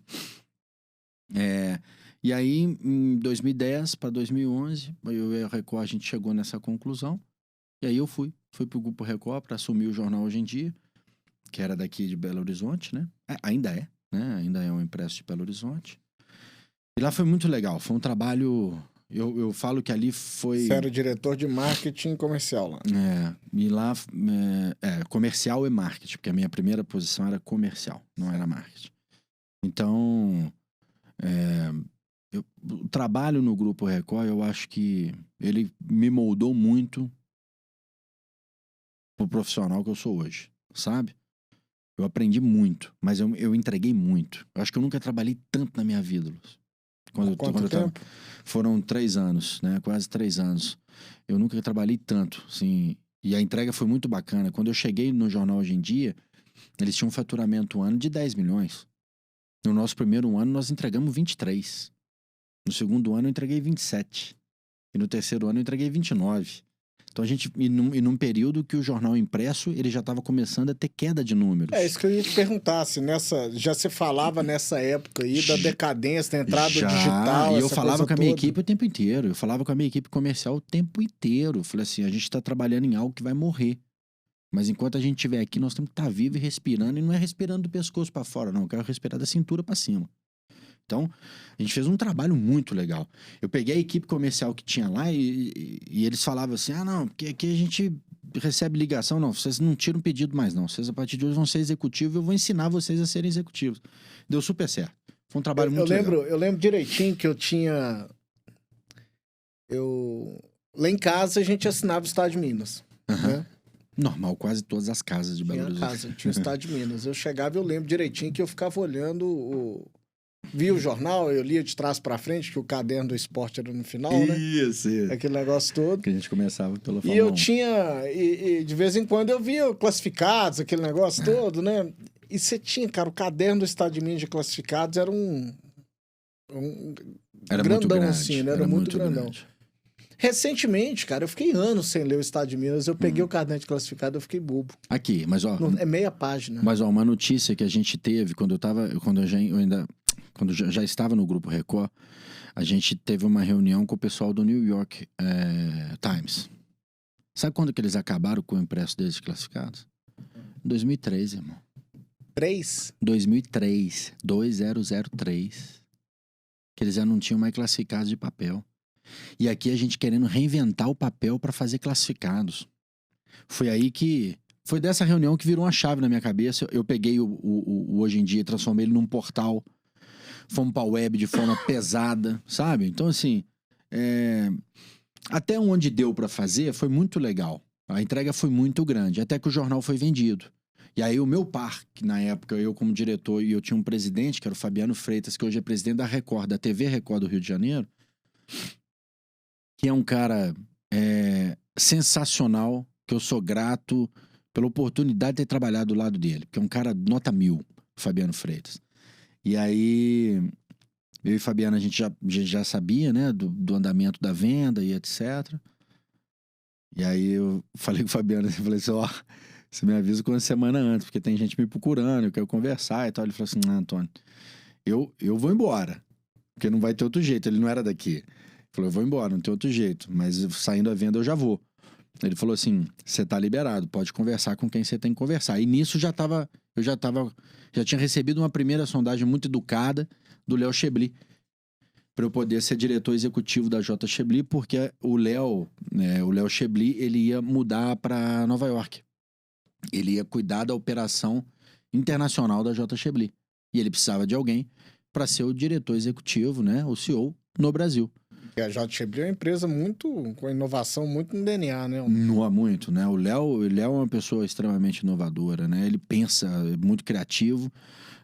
E aí, em 2010 para 2011, eu e a Record, a gente chegou nessa conclusão. E aí eu fui pro Grupo Record para assumir o jornal Hoje em Dia, que era daqui de Belo Horizonte, né? Ainda é, né? Ainda é um impresso de Belo Horizonte. E lá foi muito legal, foi um trabalho... Eu falo que ali foi... Você era o diretor de marketing comercial lá. E lá, comercial e marketing, porque a minha primeira posição era comercial, não era marketing. Então... o trabalho no Grupo Record, eu acho que ele me moldou muito pro profissional que eu sou hoje, sabe? Eu aprendi muito, mas eu entreguei muito. Eu acho que eu nunca trabalhei tanto na minha vida, Lúcio. Quanto tempo? Foram 3 anos, né? Quase 3 anos. Eu nunca trabalhei tanto, assim. E a entrega foi muito bacana. Quando eu cheguei no jornal Hoje em Dia, eles tinham um faturamento ano de 10 milhões. No nosso primeiro ano, nós entregamos 23. No segundo ano eu entreguei 27. E no terceiro ano eu entreguei 29. Então a gente... E num período que o jornal impresso, ele já estava começando a ter queda de números. Isso que eu ia te perguntar, se já se falava nessa época aí da decadência, da entrada digital, e eu falava com a minha toda. equipe o tempo inteiro. Eu falava com a minha equipe comercial o tempo inteiro. Eu falei assim, a gente está trabalhando em algo que vai morrer. Mas enquanto a gente estiver aqui, nós temos que estar vivo e respirando. E não é respirando do pescoço para fora, não. Eu quero respirar da cintura para cima. Então, a gente fez um trabalho muito legal. Eu peguei a equipe comercial que tinha lá e eles falavam assim, não, porque aqui a gente recebe ligação. Não, vocês não tiram pedido mais, não. Vocês, a partir de hoje, vão ser executivos. Eu vou ensinar vocês a serem executivos. Deu super certo. Foi um trabalho muito legal. Eu lembro direitinho que eu tinha... Lá em casa, a gente assinava o Estado de Minas, né? Normal, quase todas as casas de Belo Horizonte. Tinha o Estado de Minas. Eu chegava e eu lembro direitinho que eu ficava olhando via o jornal, eu lia de trás pra frente, que o caderno do esporte era no final, né? Isso. Aquele negócio todo. Que a gente começava pelo Fórmula 1. E eu tinha... E de vez em quando eu via classificados, aquele negócio todo, né? E você tinha, cara, o caderno do Estado de Minas de classificados era era grandão, muito grande, assim, né? Era muito grandão. Grande. Recentemente, cara, eu fiquei anos sem ler o Estado de Minas. Eu peguei o caderno de classificado, eu fiquei bobo. Aqui, mas ó... É meia página. Mas ó, uma notícia que a gente teve quando eu já estava no Grupo Record, a gente teve uma reunião com o pessoal do New York Times. Sabe quando que eles acabaram com o impresso deles de classificados? Em 2003, irmão. 2003. 2003. Que eles já não tinham mais classificados de papel. E aqui a gente querendo reinventar o papel para fazer classificados. Foi aí que... Foi dessa reunião que virou uma chave na minha cabeça. Eu peguei o Hoje em Dia, transformei ele num portal. Fomos pra web de forma pesada, sabe? Então, assim, Até onde deu para fazer foi muito legal. A entrega foi muito grande, até que o jornal foi vendido. E aí o meu par, que na época eu como diretor e eu tinha um presidente, que era o Fabiano Freitas, que hoje é presidente da Record, da TV Record do Rio de Janeiro, que é um cara sensacional, que eu sou grato pela oportunidade de ter trabalhado do lado dele, porque é um cara nota 1000, o Fabiano Freitas. E aí, eu e Fabiano, a gente já sabia, né, do andamento da venda e etc. E aí eu falei com o Fabiano, eu falei assim, você me avisa com uma semana antes, porque tem gente me procurando, eu quero conversar e tal. Ele falou assim, Antônio, eu vou embora, porque não vai ter outro jeito, ele não era daqui. Ele falou, eu vou embora, não tem outro jeito, mas saindo a venda eu já vou. Ele falou assim, você tá liberado, pode conversar com quem você tem que conversar. E nisso já tinha recebido uma primeira sondagem muito educada do Léo Chebli, para eu poder ser diretor executivo da J. Chebli, porque o Léo Chebli, ele ia mudar para Nova York. Ele ia cuidar da operação internacional da J. Chebli. E ele precisava de alguém para ser o diretor executivo, né, o CEO, no Brasil. E a J. Chebli é uma empresa com inovação muito no DNA, né? Não há muito, né? O Léo é uma pessoa extremamente inovadora, né? Ele pensa, é muito criativo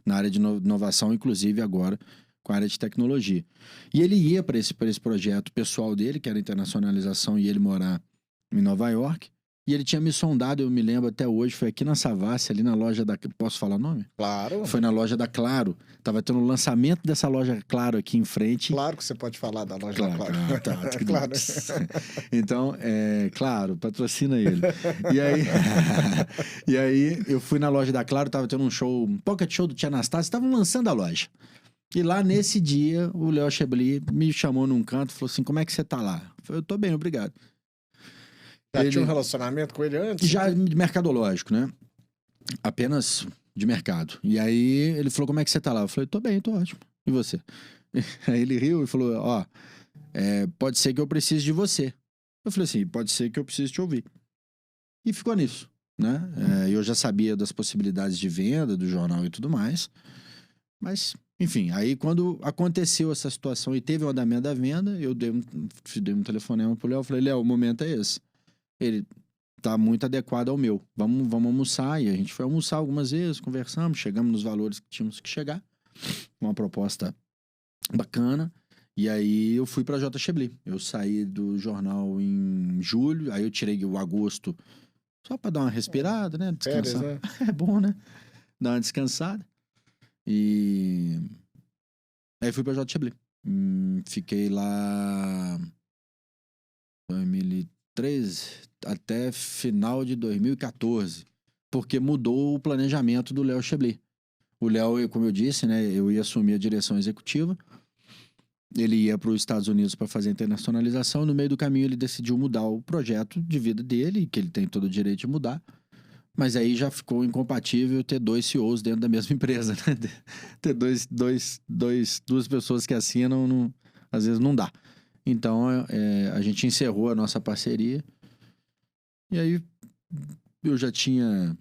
na área de inovação, inclusive agora com a área de tecnologia. E ele ia para esse projeto pessoal dele, que era internacionalização, e ele morar em Nova York. E ele tinha me sondado, eu me lembro até hoje, foi aqui na Savassi, ali na loja da... Posso falar o nome? Claro. Foi na loja da Claro. Tava tendo o lançamento dessa loja Claro aqui em frente. Claro que você pode falar da loja da Claro. Claro. Então, Claro, patrocina ele. E aí eu fui na loja da Claro, tava tendo um pocket show do Tia Anastácia, estavam lançando a loja. E lá nesse dia, o Léo Chebli me chamou num canto e falou assim, como é que você tá lá? Eu falei, eu tô bem, obrigado. Já tinha um relacionamento com ele antes? Já mercadológico, né? Apenas de mercado. E aí ele falou, como é que você tá lá? Eu falei, tô bem, tô ótimo. E você? Aí ele riu e falou, pode ser que eu precise de você. Eu falei assim, pode ser que eu precise te ouvir. E ficou nisso, né? Eu já sabia das possibilidades de venda do jornal e tudo mais. Mas, enfim, aí quando aconteceu essa situação e teve o andamento da venda, eu dei um telefonema pro Léo, falei, Léo, o momento é esse. Ele tá muito adequado ao meu. Vamos almoçar. E a gente foi almoçar algumas vezes, conversamos, chegamos nos valores que tínhamos que chegar. Uma proposta bacana. E aí eu fui pra J. Chebli. Eu saí do jornal em julho, aí eu tirei o agosto só pra dar uma respirada, né? Descansar. Férias, né? É bom, né? Dar uma descansada. E aí fui pra J. Chebli. Fiquei lá 2013 até final de 2014, porque mudou o planejamento do Léo Chebli. O Léo, como eu disse, né, eu ia assumir a direção executiva, ele ia para os Estados Unidos para fazer a internacionalização, no meio do caminho ele decidiu mudar o projeto de vida dele, que ele tem todo o direito de mudar, mas aí já ficou incompatível ter 2 CEOs dentro da mesma empresa, né? Ter duas pessoas que assinam, às vezes não dá. Então, a gente encerrou a nossa parceria. E aí, eu já tinha...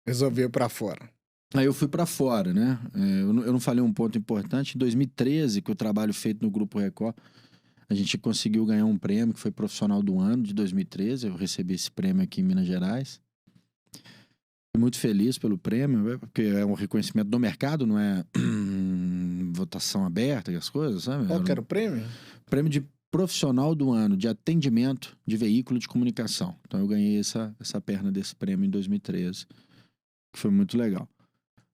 Resolveu para fora. Aí eu fui para fora, né? Eu não falei um ponto importante. Em 2013, que o trabalho feito no Grupo Record, a gente conseguiu ganhar um prêmio, que foi Profissional do Ano, de 2013. Eu recebi esse prêmio aqui em Minas Gerais. Fui muito feliz pelo prêmio, porque é um reconhecimento do mercado, não é votação aberta e as coisas, sabe? Qual que era o prêmio? Prêmio de Profissional do Ano de Atendimento de Veículo de Comunicação. Então eu ganhei essa perna desse prêmio em 2013, que foi muito legal.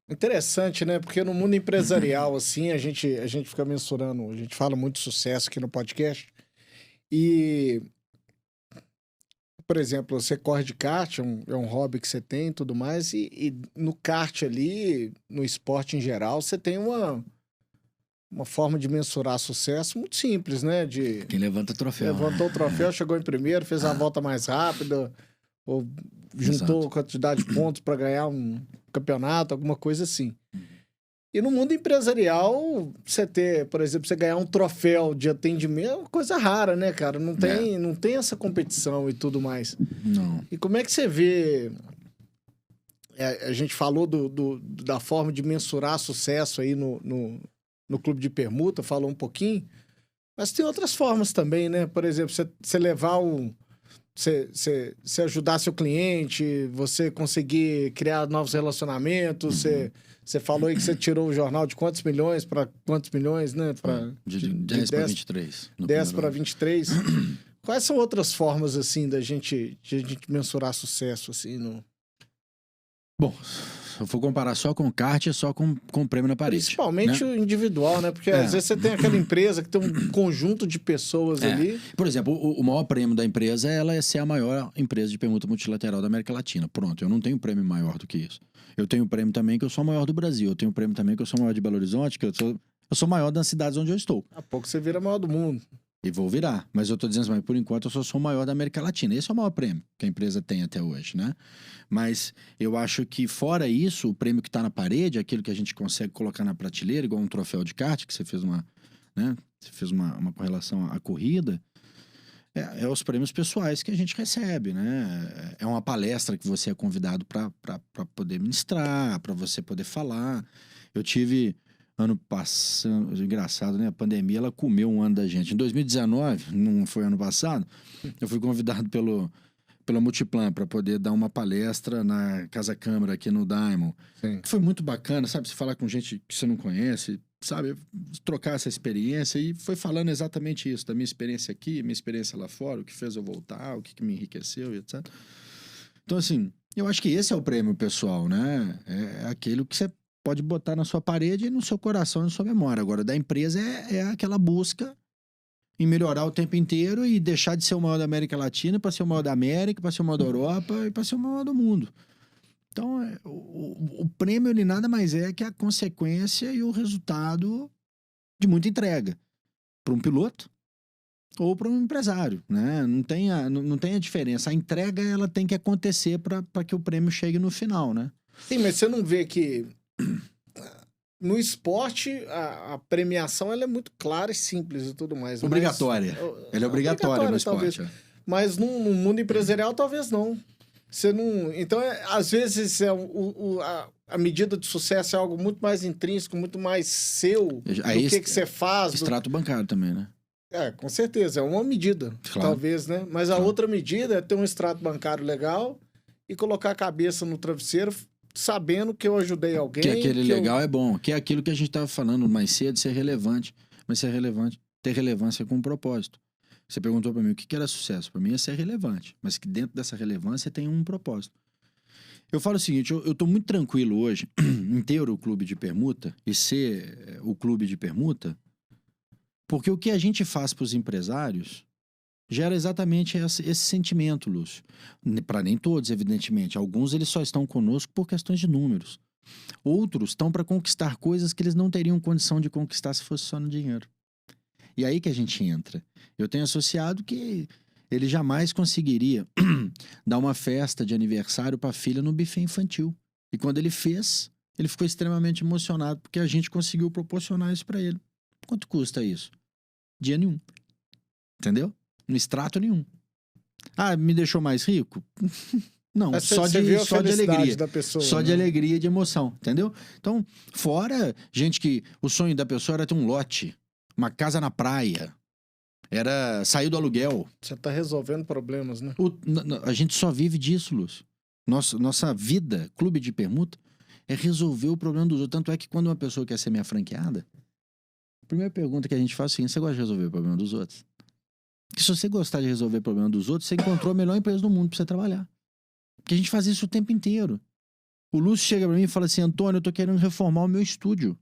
Interessante, né? Porque no mundo empresarial, assim, a gente fica mensurando, a gente fala muito sucesso aqui no podcast. E, por exemplo, você corre de kart, é um hobby que você tem e tudo mais, e no kart ali, no esporte em geral, você tem uma forma de mensurar sucesso muito simples, né? Quem levanta o troféu. Levantou o troféu, chegou em primeiro, fez a volta mais rápida, ou juntou quantidade de pontos para ganhar um campeonato, alguma coisa assim. E no mundo empresarial, você ter, por exemplo, você ganhar um troféu de atendimento é uma coisa rara, né, cara? Não tem essa competição e tudo mais. Não. E como é que você vê... a gente falou da forma de mensurar sucesso aí no clube de permuta, falou um pouquinho. Mas tem outras formas também, né? Por exemplo, você levar o... Você ajudar seu cliente, você conseguir criar novos relacionamentos, você falou aí que você tirou o jornal de quantos milhões para quantos milhões, né? De 10 para 23. 10 para 23. Quais são outras formas, assim, de a gente mensurar sucesso, assim, no... Bom, se eu for comparar só com kart, é só com prêmio na parede. Principalmente né? o individual, né? Porque às vezes você tem aquela empresa que tem um conjunto de pessoas ali. Por exemplo, o maior prêmio da empresa ela é ser a maior empresa de permuta multilateral da América Latina. Pronto, eu não tenho prêmio maior do que isso. Eu tenho prêmio também que eu sou o maior do Brasil. Eu tenho prêmio também que eu sou o maior de Belo Horizonte, que eu sou maior das cidades onde eu estou. Daqui a pouco você vira maior do mundo. E vou virar. Mas eu tô dizendo assim, por enquanto eu sou o maior da América Latina. Esse é o maior prêmio que a empresa tem até hoje, né? Mas eu acho que fora isso, o prêmio que tá na parede, aquilo que a gente consegue colocar na prateleira, igual um troféu de kart, que você fez uma correlação à corrida, é os prêmios pessoais que a gente recebe, né? É uma palestra que você é convidado para poder ministrar, para você poder falar. Eu tive... Ano passado, engraçado, né? A pandemia, ela comeu um ano da gente. Em 2019, não foi ano passado, eu fui convidado pela Multiplan para poder dar uma palestra na Casa Câmara aqui no Diamond. Sim. Que foi muito bacana, sabe? Você falar com gente que você não conhece, sabe? Trocar essa experiência e foi falando exatamente isso, da minha experiência aqui, minha experiência lá fora, o que fez eu voltar, o que me enriqueceu e etc. Então, assim, eu acho que esse é o prêmio pessoal, né? É aquilo que você pode botar na sua parede e no seu coração e na sua memória. Agora, da empresa é aquela busca em melhorar o tempo inteiro e deixar de ser o maior da América Latina para ser o maior da América, para ser o maior da Europa e para ser o maior do mundo. Então, o prêmio ele nada mais é que a consequência e o resultado de muita entrega para um piloto ou para um empresário, né? Não tem a diferença. A entrega ela tem que acontecer para que o prêmio chegue no final, né? Sim, mas você não vê que no esporte a premiação ela é muito clara e simples e tudo mais. Obrigatória. Ela é obrigatória no esporte. Talvez. Mas no mundo empresarial talvez não. Você não. Então, às vezes, a medida de sucesso é algo muito mais intrínseco, muito mais seu do que você faz. Extrato bancário também, né? Com certeza. É uma medida, claro. Talvez, né? Mas a outra medida é ter um extrato bancário legal e colocar a cabeça no travesseiro sabendo que eu ajudei alguém. Que aquele legal é bom. Que é aquilo que a gente estava falando mais cedo, ser relevante. Mas ser relevante, ter relevância com um propósito. Você perguntou para mim o que era sucesso. Para mim é ser relevante. Mas que dentro dessa relevância tem um propósito. Eu falo o seguinte, eu tô muito tranquilo hoje em ter o clube de permuta e ser o clube de permuta, porque o que a gente faz para os empresários gera exatamente esse sentimento, Lúcio. Para nem todos, evidentemente. Alguns eles só estão conosco por questões de números. Outros estão para conquistar coisas que eles não teriam condição de conquistar se fosse só no dinheiro. E aí que a gente entra. Eu tenho associado que ele jamais conseguiria dar uma festa de aniversário para a filha no buffet infantil. E quando ele fez, ele ficou extremamente emocionado porque a gente conseguiu proporcionar isso para ele. Quanto custa isso? Dia nenhum. Entendeu? No extrato nenhum. Ah, me deixou mais rico? Não, só de alegria. Da pessoa, só de alegria e de emoção, entendeu? Então, fora gente que o sonho da pessoa era ter um lote, uma casa na praia, era sair do aluguel. Você tá resolvendo problemas, né? A gente só vive disso, Lúcio. Nossa vida, clube de permuta, é resolver o problema dos outros. Tanto é que quando uma pessoa quer ser minha franqueada, a primeira pergunta que a gente faz é o seguinte: você gosta de resolver o problema dos outros? Porque se você gostar de resolver o problema dos outros, você encontrou a melhor empresa do mundo para você trabalhar. Porque a gente faz isso o tempo inteiro. O Lúcio chega para mim e fala assim: Antônio, eu tô querendo reformar o meu estúdio.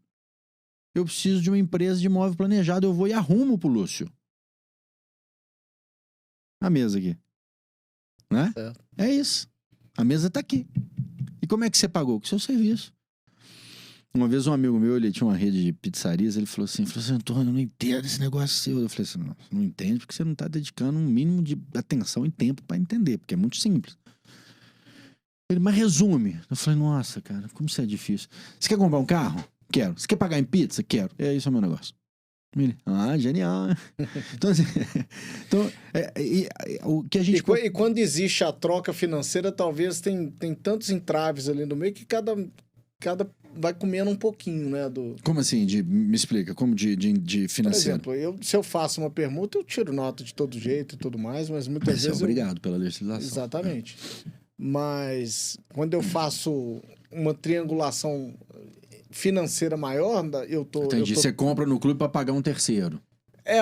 Eu preciso de uma empresa de imóvel planejado. Eu vou e arrumo pro Lúcio. A mesa aqui. Né? É isso. A mesa tá aqui. E como é que você pagou? Com o seu serviço. Uma vez um amigo meu, ele tinha uma rede de pizzarias, ele falou assim, Antônio, eu não entendo esse negócio seu. Eu falei assim, não, você não entende porque você não tá dedicando um mínimo de atenção e tempo para entender, porque é muito simples. Ele, mas resume. Eu falei, nossa, cara, como isso é difícil. Você quer comprar um carro? Quero. Você quer pagar em pizza? Quero. Isso é o meu negócio. Ele, genial. Então, assim, o que a gente... E quando existe a troca financeira, talvez tem tantos entraves ali no meio que cada vai comendo um pouquinho, né? Como assim? Me explica, como de Por financeiro? exemplo, se eu faço uma permuta, eu tiro nota de todo jeito e tudo mais, mas muitas Mas é vezes obrigado pela legislação. Exatamente. Mas quando eu faço uma triangulação financeira maior, Entendi. Você compra no clube para pagar um terceiro.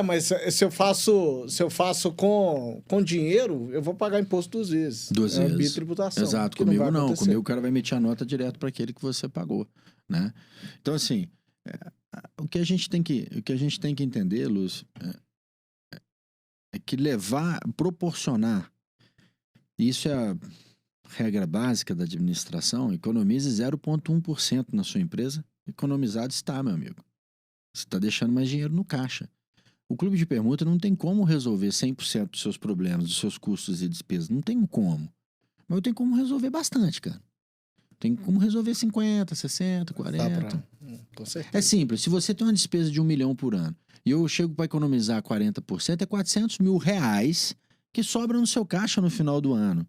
Mas se eu faço com dinheiro, eu vou pagar imposto 2 vezes. Duas vezes. Bitributação. Exato. Comigo não. Comigo o cara vai emitir a nota direto para aquele que você pagou, né? Então, assim, o que a gente tem que entender, Lúcio, é que proporcionar, isso é a regra básica da administração, economize 0,1% na sua empresa, economizado está, meu amigo. Você está deixando mais dinheiro no caixa. O clube de permuta não tem como resolver 100% dos seus problemas, dos seus custos e despesas. Não tem como. Mas eu tenho como resolver bastante, cara. Tem como resolver 50, 60, 40. Com certeza. É simples. Se você tem uma despesa de 1 milhão por ano e eu chego para economizar 40%, é 400 mil reais que sobram no seu caixa no final do ano.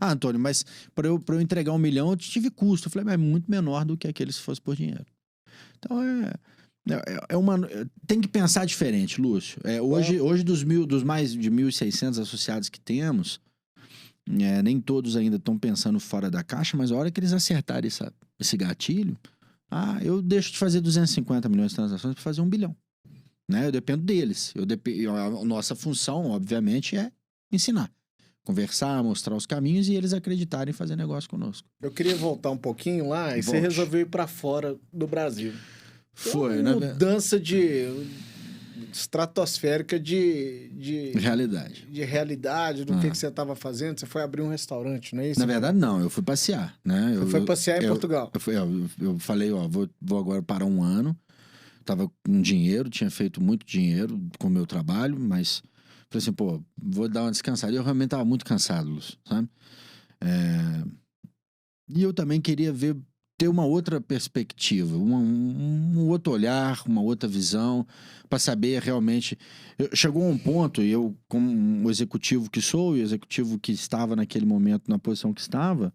Ah, Antônio, mas para eu entregar 1 milhão eu tive custo. Eu falei, mas é muito menor do que aquele se fosse por dinheiro. Então tem que pensar diferente, Lúcio. Hoje dos mais de 1.600 associados que temos, nem todos ainda estão pensando fora da caixa, mas a hora que eles acertarem esse gatilho, eu deixo de fazer 250 milhões de transações para fazer 1 bilhão. Né? Eu dependo deles. A nossa função, obviamente, é ensinar. Conversar, mostrar os caminhos e eles acreditarem em fazer negócio conosco. Eu queria voltar um pouquinho lá e você resolveu ir para fora do Brasil. Foi, uma mudança estratosférica de realidade. De realidade, do que você estava fazendo. Você foi abrir um restaurante, não é isso? Na verdade, não. Eu fui passear, né? Você foi passear em Portugal. Eu falei, vou agora parar 1 ano. Tava com dinheiro, tinha feito muito dinheiro com o meu trabalho, mas falei assim, vou dar uma descansada. E eu realmente tava muito cansado, Lúcio, sabe? E eu também queria ter uma outra perspectiva, um outro olhar, uma outra visão, para saber realmente... Chegou a um ponto, e eu, como o executivo que sou, e o executivo que estava naquele momento na posição que estava,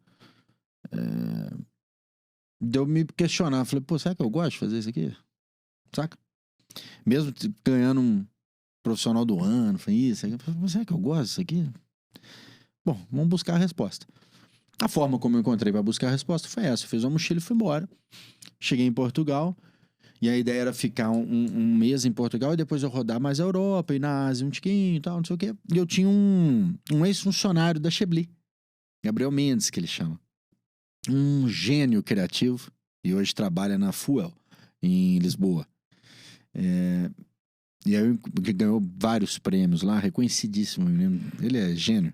deu me questionar. Falei, será que eu gosto de fazer isso aqui? Saca? Mesmo ganhando um profissional do ano, foi isso. Será que eu gosto disso aqui? Bom, vamos buscar a resposta. A forma como eu encontrei para buscar a resposta foi essa. Eu fiz uma mochila e fui embora. Cheguei em Portugal. E a ideia era ficar um mês em Portugal e depois eu rodar mais a Europa, ir na Ásia um tiquinho e tal, não sei o quê. E eu tinha um ex-funcionário da Chablis, Gabriel Mendes, que ele chama. Um gênio criativo. E hoje trabalha na Fuel, em Lisboa. E aí ganhou vários prêmios lá, reconhecidíssimo. Ele é gênio.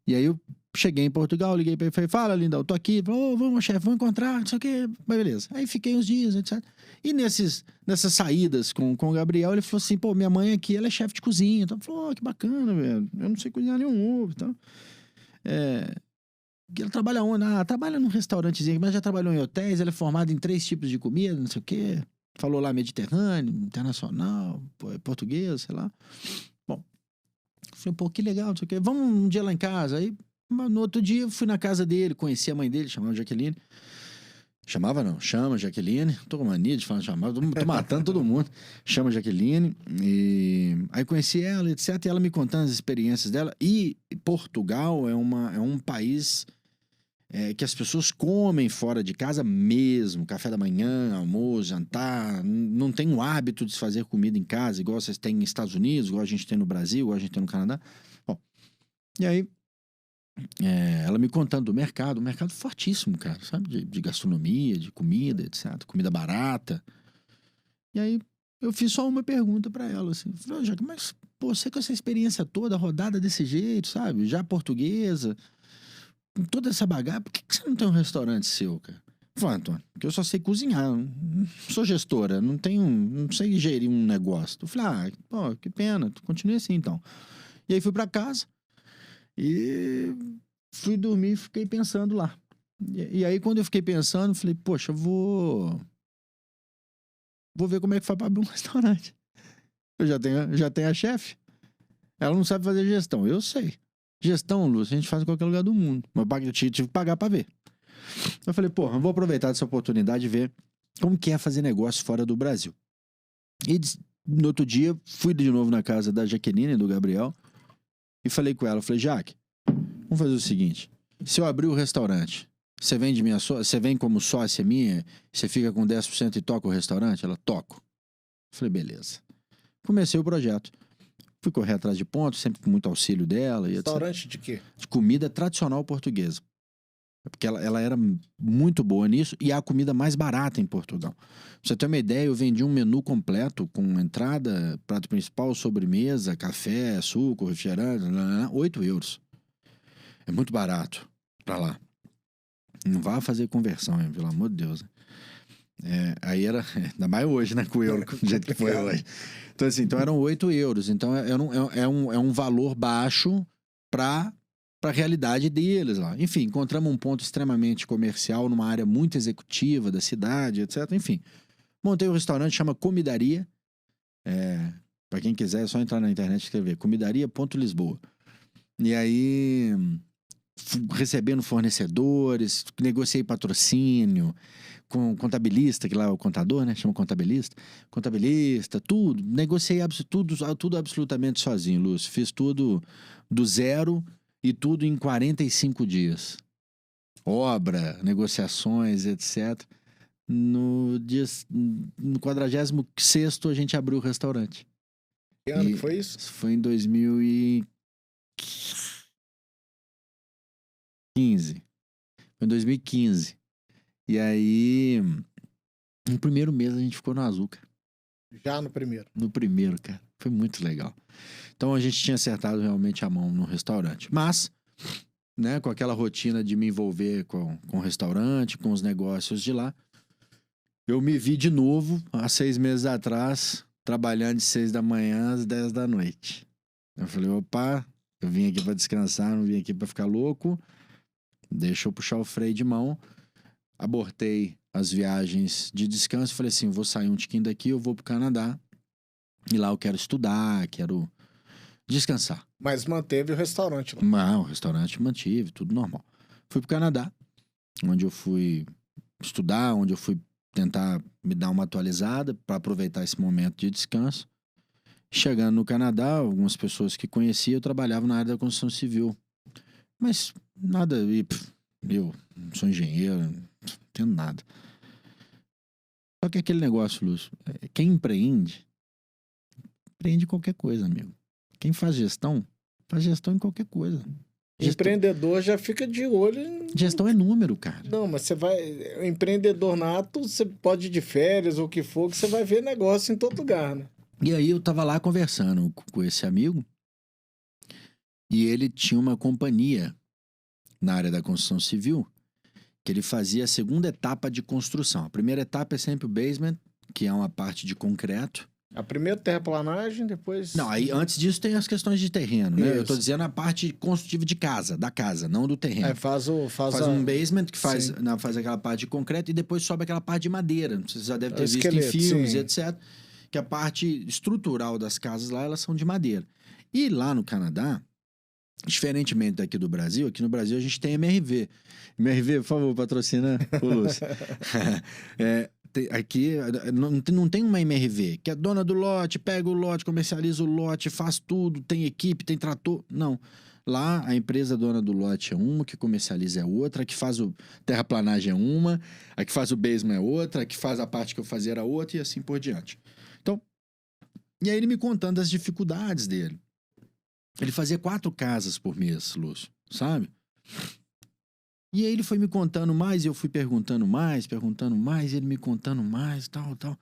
E aí eu cheguei em Portugal, liguei pra ele e falei, fala, Lindão, eu tô aqui. Vamos, chefe, vamos encontrar, não sei o quê. Mas beleza. Aí fiquei uns dias, etc. E nessas saídas com o Gabriel, ele falou assim, minha mãe aqui, ela é chefe de cozinha. Então, falou, que bacana, velho. Eu não sei cozinhar nenhum ovo, então. Ela trabalha onde? Trabalha num restaurantezinho, mas já trabalhou em hotéis, ela é formada em 3 tipos de comida, não sei o quê. Falou lá Mediterrâneo, internacional, português, sei lá. Bom, falei, que legal, não sei o quê. Vamos um dia lá em casa. Aí, no outro dia, eu fui na casa dele, conheci a mãe dele, chamava Jaqueline. Chama Jaqueline. Tô com mania de falar chamava, tô matando todo mundo. Chama Jaqueline. E aí conheci ela, etc. E ela me contando as experiências dela. E Portugal é um país que as pessoas comem fora de casa mesmo. Café da manhã, almoço, jantar. Não tem o hábito de se fazer comida em casa, igual vocês têm nos Estados Unidos, igual a gente tem no Brasil, igual a gente tem no Canadá. Bom, e aí ela me contando do mercado, um mercado fortíssimo, cara, sabe? De gastronomia, de comida, etc. Comida barata. E aí eu fiz só uma pergunta pra ela, assim. Falei, Jaque, mas você com essa experiência toda, rodada desse jeito, sabe? Já portuguesa, com toda essa bagagem, por que você não tem um restaurante seu, cara? Eu falei, Antônio, porque eu só sei cozinhar, não sou gestora, não sei gerir um negócio. Eu falei, que pena, continue assim então. E aí fui pra casa e fui dormir e fiquei pensando lá. E aí quando eu fiquei pensando, falei, poxa, eu vou ver como é que faz pra abrir um restaurante. Eu já tenho a chefe. Ela não sabe fazer gestão, eu sei. Gestão, Lúcio, a gente faz em qualquer lugar do mundo. Mas eu tive que pagar pra ver. Eu falei, eu vou aproveitar essa oportunidade e ver como que é fazer negócio fora do Brasil. E no outro dia, fui de novo na casa da Jaqueline e do Gabriel e falei com ela, falei, Jaque, vamos fazer o seguinte, se eu abrir o restaurante, você vem como sócia minha, você fica com 10% e toca o restaurante? Ela, toco. Falei, beleza. Comecei o projeto. Fui correr atrás de pontos, sempre com muito auxílio dela. Restaurante de quê? De comida tradicional portuguesa. Porque ela era muito boa nisso e é a comida mais barata em Portugal. Pra você ter uma ideia, eu vendi um menu completo com entrada, prato principal, sobremesa, café, suco, refrigerante, 8 euros. É muito barato pra lá. Não vá fazer conversão, hein, pelo amor de Deus. Aí era, ainda mais hoje, né, com o euro, do jeito que foi hoje. Então, assim, eram 8 euros. Então, é um valor baixo para a realidade deles lá. Enfim, encontramos um ponto extremamente comercial, numa área muito executiva da cidade, etc. Enfim, montei um restaurante, chama Comidaria. Para quem quiser, é só entrar na internet e escrever comidaria.lisboa. E aí, recebendo fornecedores, negociei patrocínio, com contabilista, que lá é o contador, né? Chama contabilista. Contabilista, tudo. Negociei tudo absolutamente sozinho, Lúcio. Fiz tudo do zero e tudo em 45 dias. Obra, negociações, etc. No 46º a gente abriu o restaurante. Que ano que foi isso? Foi em 2015. Foi em 2015. E aí, no primeiro mês a gente ficou no azul, cara. Já no primeiro? No primeiro, cara. Foi muito legal. Então a gente tinha acertado realmente a mão no restaurante. Mas, né, com aquela rotina de me envolver com o restaurante, com os negócios de lá, eu me vi de novo, há 6 meses atrás, trabalhando de 6 da manhã às 10 da noite. Eu falei, opa, eu vim aqui pra descansar, não vim aqui pra ficar louco. Deixa eu puxar o freio de mão. Abortei as viagens de descanso. Falei assim, vou sair um tiquinho daqui, eu vou pro Canadá. E lá eu quero estudar, quero descansar. Mas manteve o restaurante lá? Não, o restaurante mantive, tudo normal. Fui pro Canadá, onde eu fui estudar, onde eu fui tentar me dar uma atualizada para aproveitar esse momento de descanso. Chegando no Canadá, algumas pessoas que conhecia, eu trabalhava na área da construção civil. Mas nada, eu não sou engenheiro, não entendo nada. Só que aquele negócio, Lúcio, quem empreende qualquer coisa, amigo. Quem faz gestão em qualquer coisa. Empreendedor já fica de olho Gestão é número, cara. Não, mas você vai... Empreendedor nato, você pode ir de férias ou o que for, que você vai ver negócio em todo lugar, né? E aí eu tava lá conversando com esse amigo e ele tinha uma companhia na área da construção civil que ele fazia a segunda etapa de construção. A primeira etapa é sempre o basement, que é uma parte de concreto. A primeira terraplanagem, depois... Não, aí antes disso tem as questões de terreno, né? Isso. Eu tô dizendo a parte construtiva de casa, da casa, não do terreno. Faz um basement que faz aquela parte de concreto e depois sobe aquela parte de madeira. Você já deve ter visto em filmes, sim. etc. Que a parte estrutural das casas lá, elas são de madeira. E lá no Canadá, diferentemente daqui do Brasil, aqui no Brasil a gente tem MRV. MRV, por favor, patrocina o Lúcio. Aqui não tem uma MRV, que é dona do lote, pega o lote, comercializa o lote, faz tudo, tem equipe, tem trator. Não. Lá, a empresa dona do lote é uma, que comercializa é outra, a que faz o terraplanagem é uma, a que faz o basement é outra, a que faz a parte que eu fazia era outra e assim por diante. Então, e aí ele me contando as dificuldades dele. Ele fazia 4 casas por mês, Lúcio, sabe? E aí ele foi me contando mais, e eu fui perguntando mais, e ele me contando mais, tal. Aí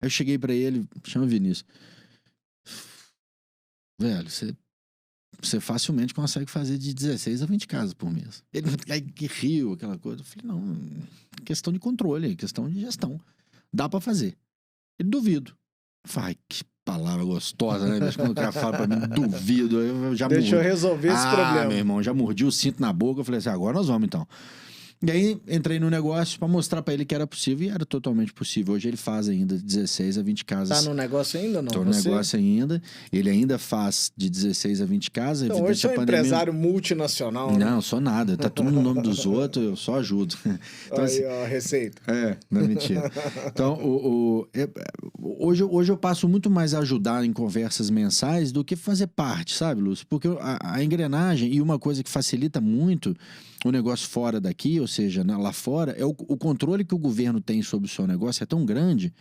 eu cheguei pra ele, chama Vinícius. Velho, você facilmente consegue fazer de 16 a 20 casas por mês. Ele aí que riu, aquela coisa. Eu falei, não, questão de controle, questão de gestão. Dá pra fazer. Ele duvido. Eu falei, ai, que palavra gostosa, né? Quando o cara fala pra mim, duvido, eu já Deixa eu resolver esse problema. Meu irmão, já mordi o cinto na boca, eu falei assim, agora nós vamos então. E aí entrei no negócio para mostrar para ele que era possível e era totalmente possível. Hoje ele faz ainda de 16 a 20 casas. Tá no negócio ainda, não? Tô no negócio ainda. Ele ainda faz de 16 a 20 casas. Então, hoje você é um empresário multinacional, né? Não, sou nada. Tá tudo no nome dos outros, eu só ajudo. Então, aí, assim, ó, a receita. não é mentira. Então, hoje eu passo muito mais a ajudar em conversas mensais do que fazer parte, sabe, Lúcio? Porque a engrenagem e uma coisa que facilita muito o negócio fora daqui, ou seja, lá fora, é o controle que o governo tem sobre o seu negócio é tão grande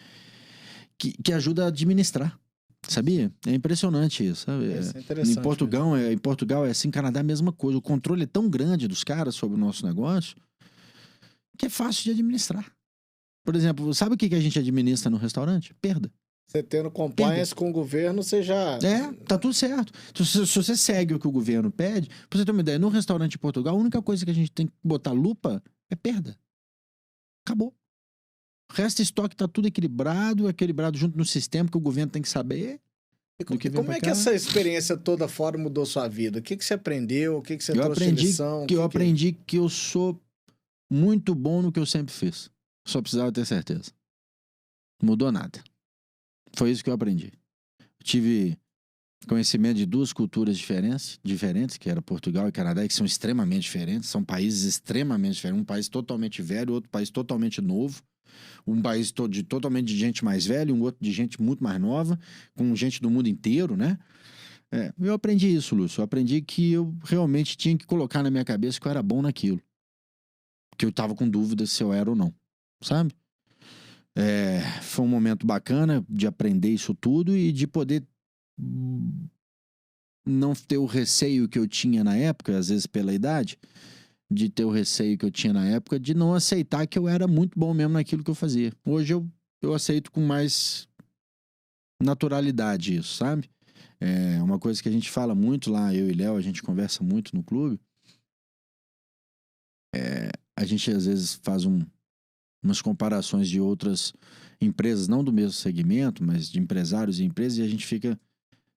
que ajuda a administrar. Sabia? É impressionante isso, sabe? Isso é interessante. Em Portugal é assim, Canadá é a mesma coisa. O controle é tão grande dos caras sobre o nosso negócio que é fácil de administrar. Por exemplo, sabe o que a gente administra no restaurante? Perda. Você tendo compliance com o governo, você já... Tá tudo certo. Se você segue o que o governo pede, pra você ter uma ideia, no restaurante em Portugal, a única coisa que a gente tem que botar lupa é perda. Acabou. O resto do estoque tá tudo equilibrado junto no sistema que o governo tem que saber. E como é que essa experiência toda fora mudou sua vida? O que você aprendeu? O que você trouxe de lição? Eu aprendi que eu sou muito bom no que eu sempre fiz. Só precisava ter certeza. Não mudou nada. Foi isso que eu aprendi. Eu tive conhecimento de duas culturas diferentes, que era Portugal e Canadá, que são extremamente diferentes. São países extremamente diferentes. Um país totalmente velho, outro país totalmente novo. Um país totalmente de gente mais velha, um outro de gente muito mais nova, com gente do mundo inteiro, né? Eu aprendi isso, Lúcio. Eu aprendi que eu realmente tinha que colocar na minha cabeça que eu era bom naquilo. Que eu tava com dúvida se eu era ou não, sabe? Foi um momento bacana de aprender isso tudo e de poder não ter o receio que eu tinha na época, às vezes pela idade, de ter o receio que eu tinha na época, de não aceitar que eu era muito bom mesmo naquilo que eu fazia. Hoje eu aceito com mais naturalidade isso, sabe? É uma coisa que a gente fala muito lá, eu e Léo, a gente conversa muito no clube. A gente às vezes faz umas comparações de outras empresas, não do mesmo segmento, mas de empresários e empresas, e a gente fica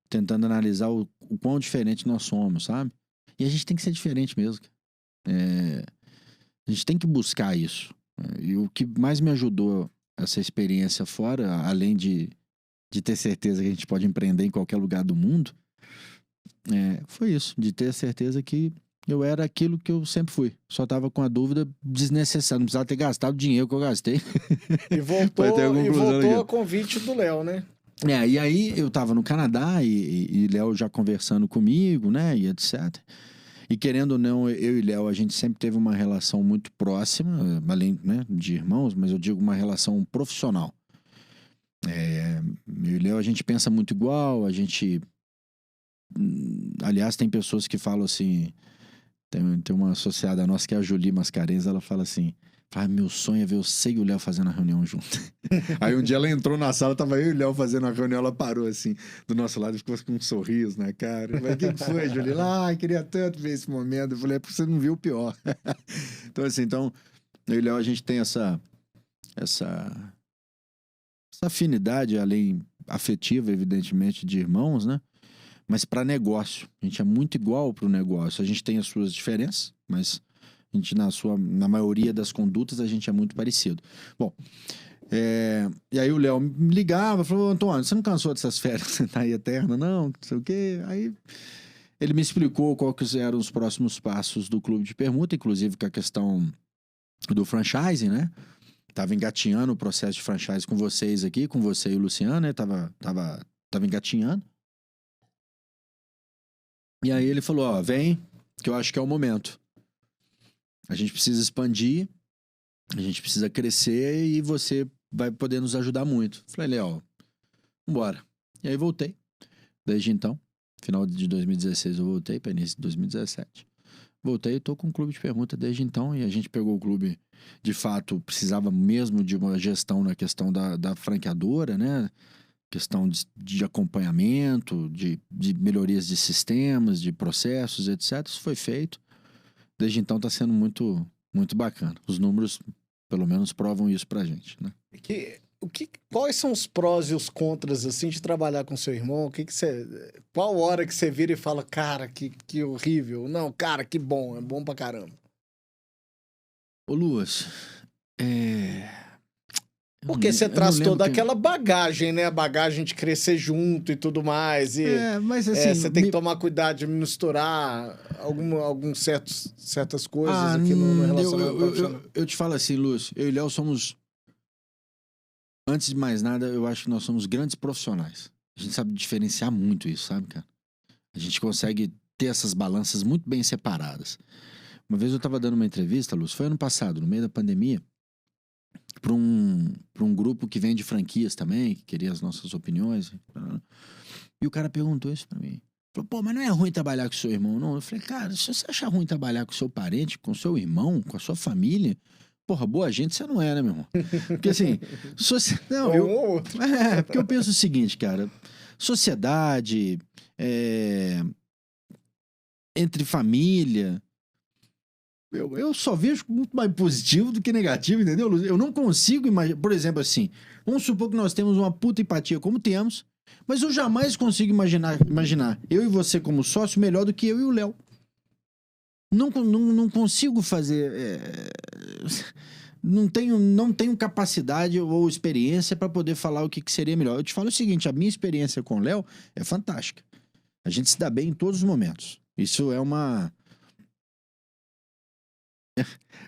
tentando analisar o quão diferente nós somos, sabe? E a gente tem que ser diferente mesmo. A gente tem que buscar isso. E o que mais me ajudou essa experiência fora, além de ter certeza que a gente pode empreender em qualquer lugar do mundo, foi isso, de ter certeza que eu era aquilo que eu sempre fui. Só tava com a dúvida desnecessária. Não precisava ter gastado o dinheiro que eu gastei. E voltou a convite do Léo, né? E aí eu tava no Canadá e Léo já conversando comigo, né? E etc. E querendo ou não, eu e Léo, a gente sempre teve uma relação muito próxima, além, né, de irmãos, mas eu digo uma relação profissional. Eu e Léo, a gente pensa muito igual, a gente... Aliás, tem pessoas que falam assim... Tem uma associada nossa que é a Julie Mascarenhas, ela fala assim: meu sonho é ver você e o Léo fazendo a reunião junto. Aí um dia ela entrou na sala, tava eu e o Léo fazendo a reunião, ela parou assim, do nosso lado, e ficou com um sorriso na cara. Mas o que foi, Julie? Queria tanto ver esse momento. Eu falei, porque você não viu o pior. Então, assim, eu e o Léo, a gente tem essa afinidade, além afetiva, evidentemente, de irmãos, né? Mas para negócio, a gente é muito igual para o negócio. A gente tem as suas diferenças, mas a gente, na maioria das condutas, a gente é muito parecido. Bom, e aí o Léo me ligava, falou: Antônio, você não cansou dessas férias? Você tá aí eterna? Não sei o quê. Aí ele me explicou quais eram os próximos passos do clube de permuta, inclusive com a questão do franchising, né? Tava engatinhando o processo de franchise com vocês aqui, com você e o Luciano, né? Tava engatinhando. E aí ele falou, vem, que eu acho que é o momento. A gente precisa expandir, a gente precisa crescer e você vai poder nos ajudar muito. Falei, Léo, vambora. E aí voltei. Desde então, final de 2016 eu voltei para início de 2017. Voltei e tô com o clube de permuta desde então e a gente pegou o clube, de fato, precisava mesmo de uma gestão na questão da franqueadora, né? Questão de acompanhamento, de melhorias de sistemas, de processos, etc. Isso foi feito. Desde então está sendo muito, muito bacana. Os números, pelo menos, provam isso pra gente, né? Quais são os prós e os contras, assim, de trabalhar com seu irmão? Qual hora que você vira e fala, cara, que horrível. Não, cara, que bom, é bom pra caramba. Ô, Luas, Porque você traz toda aquela bagagem, né? A bagagem de crescer junto e tudo mais. Mas assim... você tem que tomar cuidado de misturar alguns certas coisas aqui no relacionamento profissional. Eu te falo assim, Lúcio, eu e o Léo somos... Antes de mais nada, eu acho que nós somos grandes profissionais. A gente sabe diferenciar muito isso, sabe, cara? A gente consegue ter essas balanças muito bem separadas. Uma vez eu tava dando uma entrevista, Lúcio, foi ano passado, no meio da pandemia, para um grupo que vende franquias também, que queria as nossas opiniões. E o cara perguntou isso para mim. Falou, pô, mas não é ruim trabalhar com seu irmão, não? Eu falei, cara, se você achar ruim trabalhar com seu parente, com seu irmão, com a sua família, porra, boa gente você não é, né, meu irmão? Porque assim, não, porque eu penso o seguinte, cara, sociedade, entre família, eu só vejo muito mais positivo do que negativo, entendeu, Lúcio? Eu não consigo imaginar, por exemplo, assim, vamos supor que nós temos uma puta empatia como temos, mas eu jamais consigo imaginar eu e você como sócio melhor do que eu e o Léo. Não consigo fazer... Não tenho capacidade ou experiência para poder falar o que seria melhor. Eu te falo o seguinte, a minha experiência com o Léo é fantástica. A gente se dá bem em todos os momentos. Isso é uma...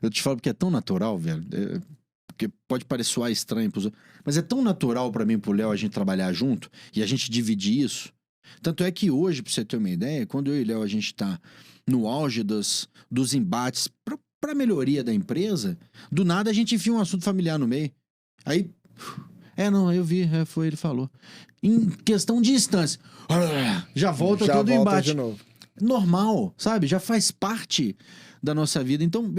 Eu te falo porque é tão natural, velho. Porque pode parecer soar estranho pros outros, mas é tão natural para mim e pro Léo a gente trabalhar junto e a gente dividir isso. Tanto é que hoje, pra você ter uma ideia, quando eu e o Léo a gente tá no auge dos embates pra melhoria da empresa, do nada a gente enfia um assunto familiar no meio. Aí, não, eu vi, foi, ele falou. Em questão de instância, já volta todo o embate. De novo. Normal, sabe? Já faz parte da nossa vida. Então,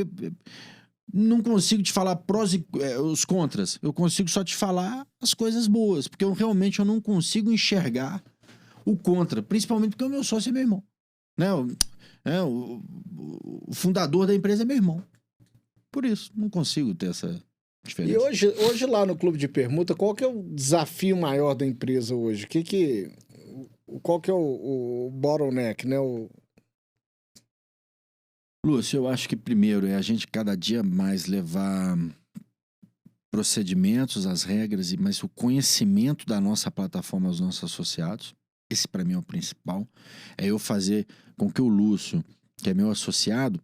não consigo te falar prós e os contras. Eu consigo só te falar as coisas boas, porque eu realmente não consigo enxergar o contra, principalmente porque o meu sócio é meu irmão. Né? O fundador da empresa é meu irmão. Por isso, não consigo ter essa diferença. E hoje lá no Clube de Permuta, qual que é o desafio maior da empresa hoje? Qual que é o bottleneck, né? Lúcio, eu acho que primeiro é a gente cada dia mais levar procedimentos, as regras, mas o conhecimento da nossa plataforma aos nossos associados. Esse para mim é o principal. É eu fazer com que o Lúcio, que é meu associado,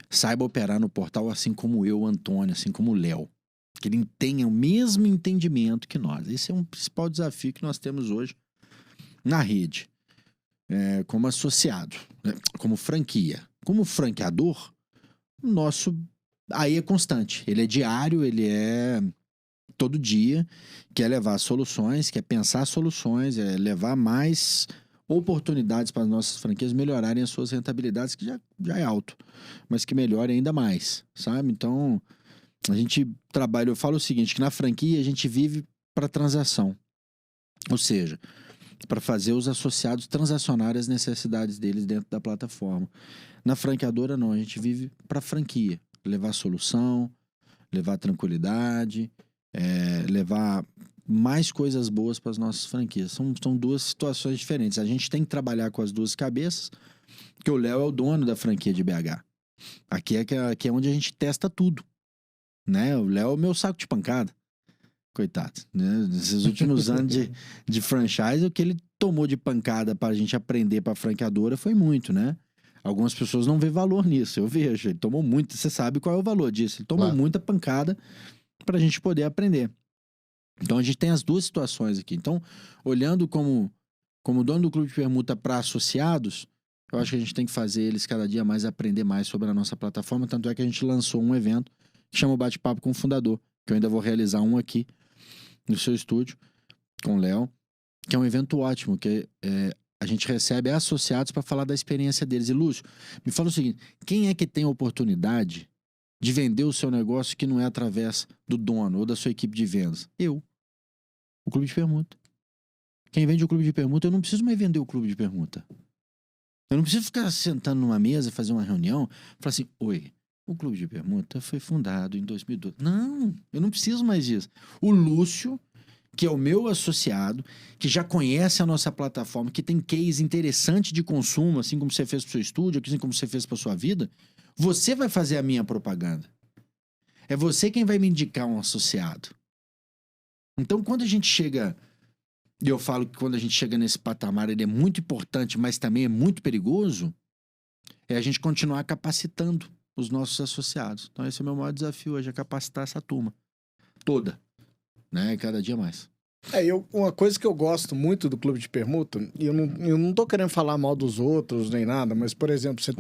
saiba operar no portal assim como eu, Antônio, assim como o Léo. Que ele tenha o mesmo entendimento que nós. Esse é um principal desafio que nós temos hoje na rede. Como associado, como franquia. Como franqueador, o nosso aí é constante. Ele é diário, ele é todo dia, quer levar soluções, quer pensar soluções, levar mais oportunidades para as nossas franquias melhorarem as suas rentabilidades, que já é alto, mas que melhore ainda mais, sabe? Então, a gente trabalha, eu falo o seguinte, que na franquia a gente vive para transação. Ou seja, para fazer os associados transacionarem as necessidades deles dentro da plataforma. Na franqueadora, não. A gente vive para franquia. Levar solução, levar tranquilidade, levar mais coisas boas para as nossas franquias. São duas situações diferentes. A gente tem que trabalhar com as duas cabeças, porque o Léo é o dono da franquia de BH. Aqui é onde a gente testa tudo. Né? O Léo é o meu saco de pancada. Coitado, né? Nesses últimos anos de franchise, o que ele tomou de pancada pra gente aprender pra franqueadora foi muito, né? Algumas pessoas não vê valor nisso, eu vejo. Ele tomou muito, você sabe qual é o valor disso. Ele tomou muita pancada pra gente poder aprender. Então a gente tem as duas situações aqui. Então, olhando como dono do Clube de Permuta para associados, eu acho que a gente tem que fazer eles cada dia mais aprender mais sobre a nossa plataforma. Tanto é que a gente lançou um evento que chama o Bate-Papo com o Fundador, que eu ainda vou realizar um aqui no seu estúdio, com o Léo, que é um evento ótimo, que a gente recebe associados para falar da experiência deles. E, Lúcio, me fala o seguinte, quem é que tem a oportunidade de vender o seu negócio que não é através do dono ou da sua equipe de vendas? Eu. O Clube de Permuta. Quem vende o Clube de Permuta, eu não preciso mais vender o Clube de Permuta. Eu não preciso ficar sentando numa mesa, fazer uma reunião, falar assim, oi, o Clube de Permuta foi fundado em 2012. Não, eu não preciso mais disso. O Lúcio, que é o meu associado, que já conhece a nossa plataforma, que tem case interessante de consumo, assim como você fez para o seu estúdio, assim como você fez para sua vida, você vai fazer a minha propaganda. É você quem vai me indicar um associado. Então, quando a gente chega... E eu falo que quando a gente chega nesse patamar, ele é muito importante, mas também é muito perigoso, é a gente continuar capacitando os nossos associados. Então, esse é o meu maior desafio hoje, é capacitar essa turma toda, né? E cada dia mais. Uma coisa que eu gosto muito do clube de permuta, e eu não tô querendo falar mal dos outros nem nada, mas, por exemplo, você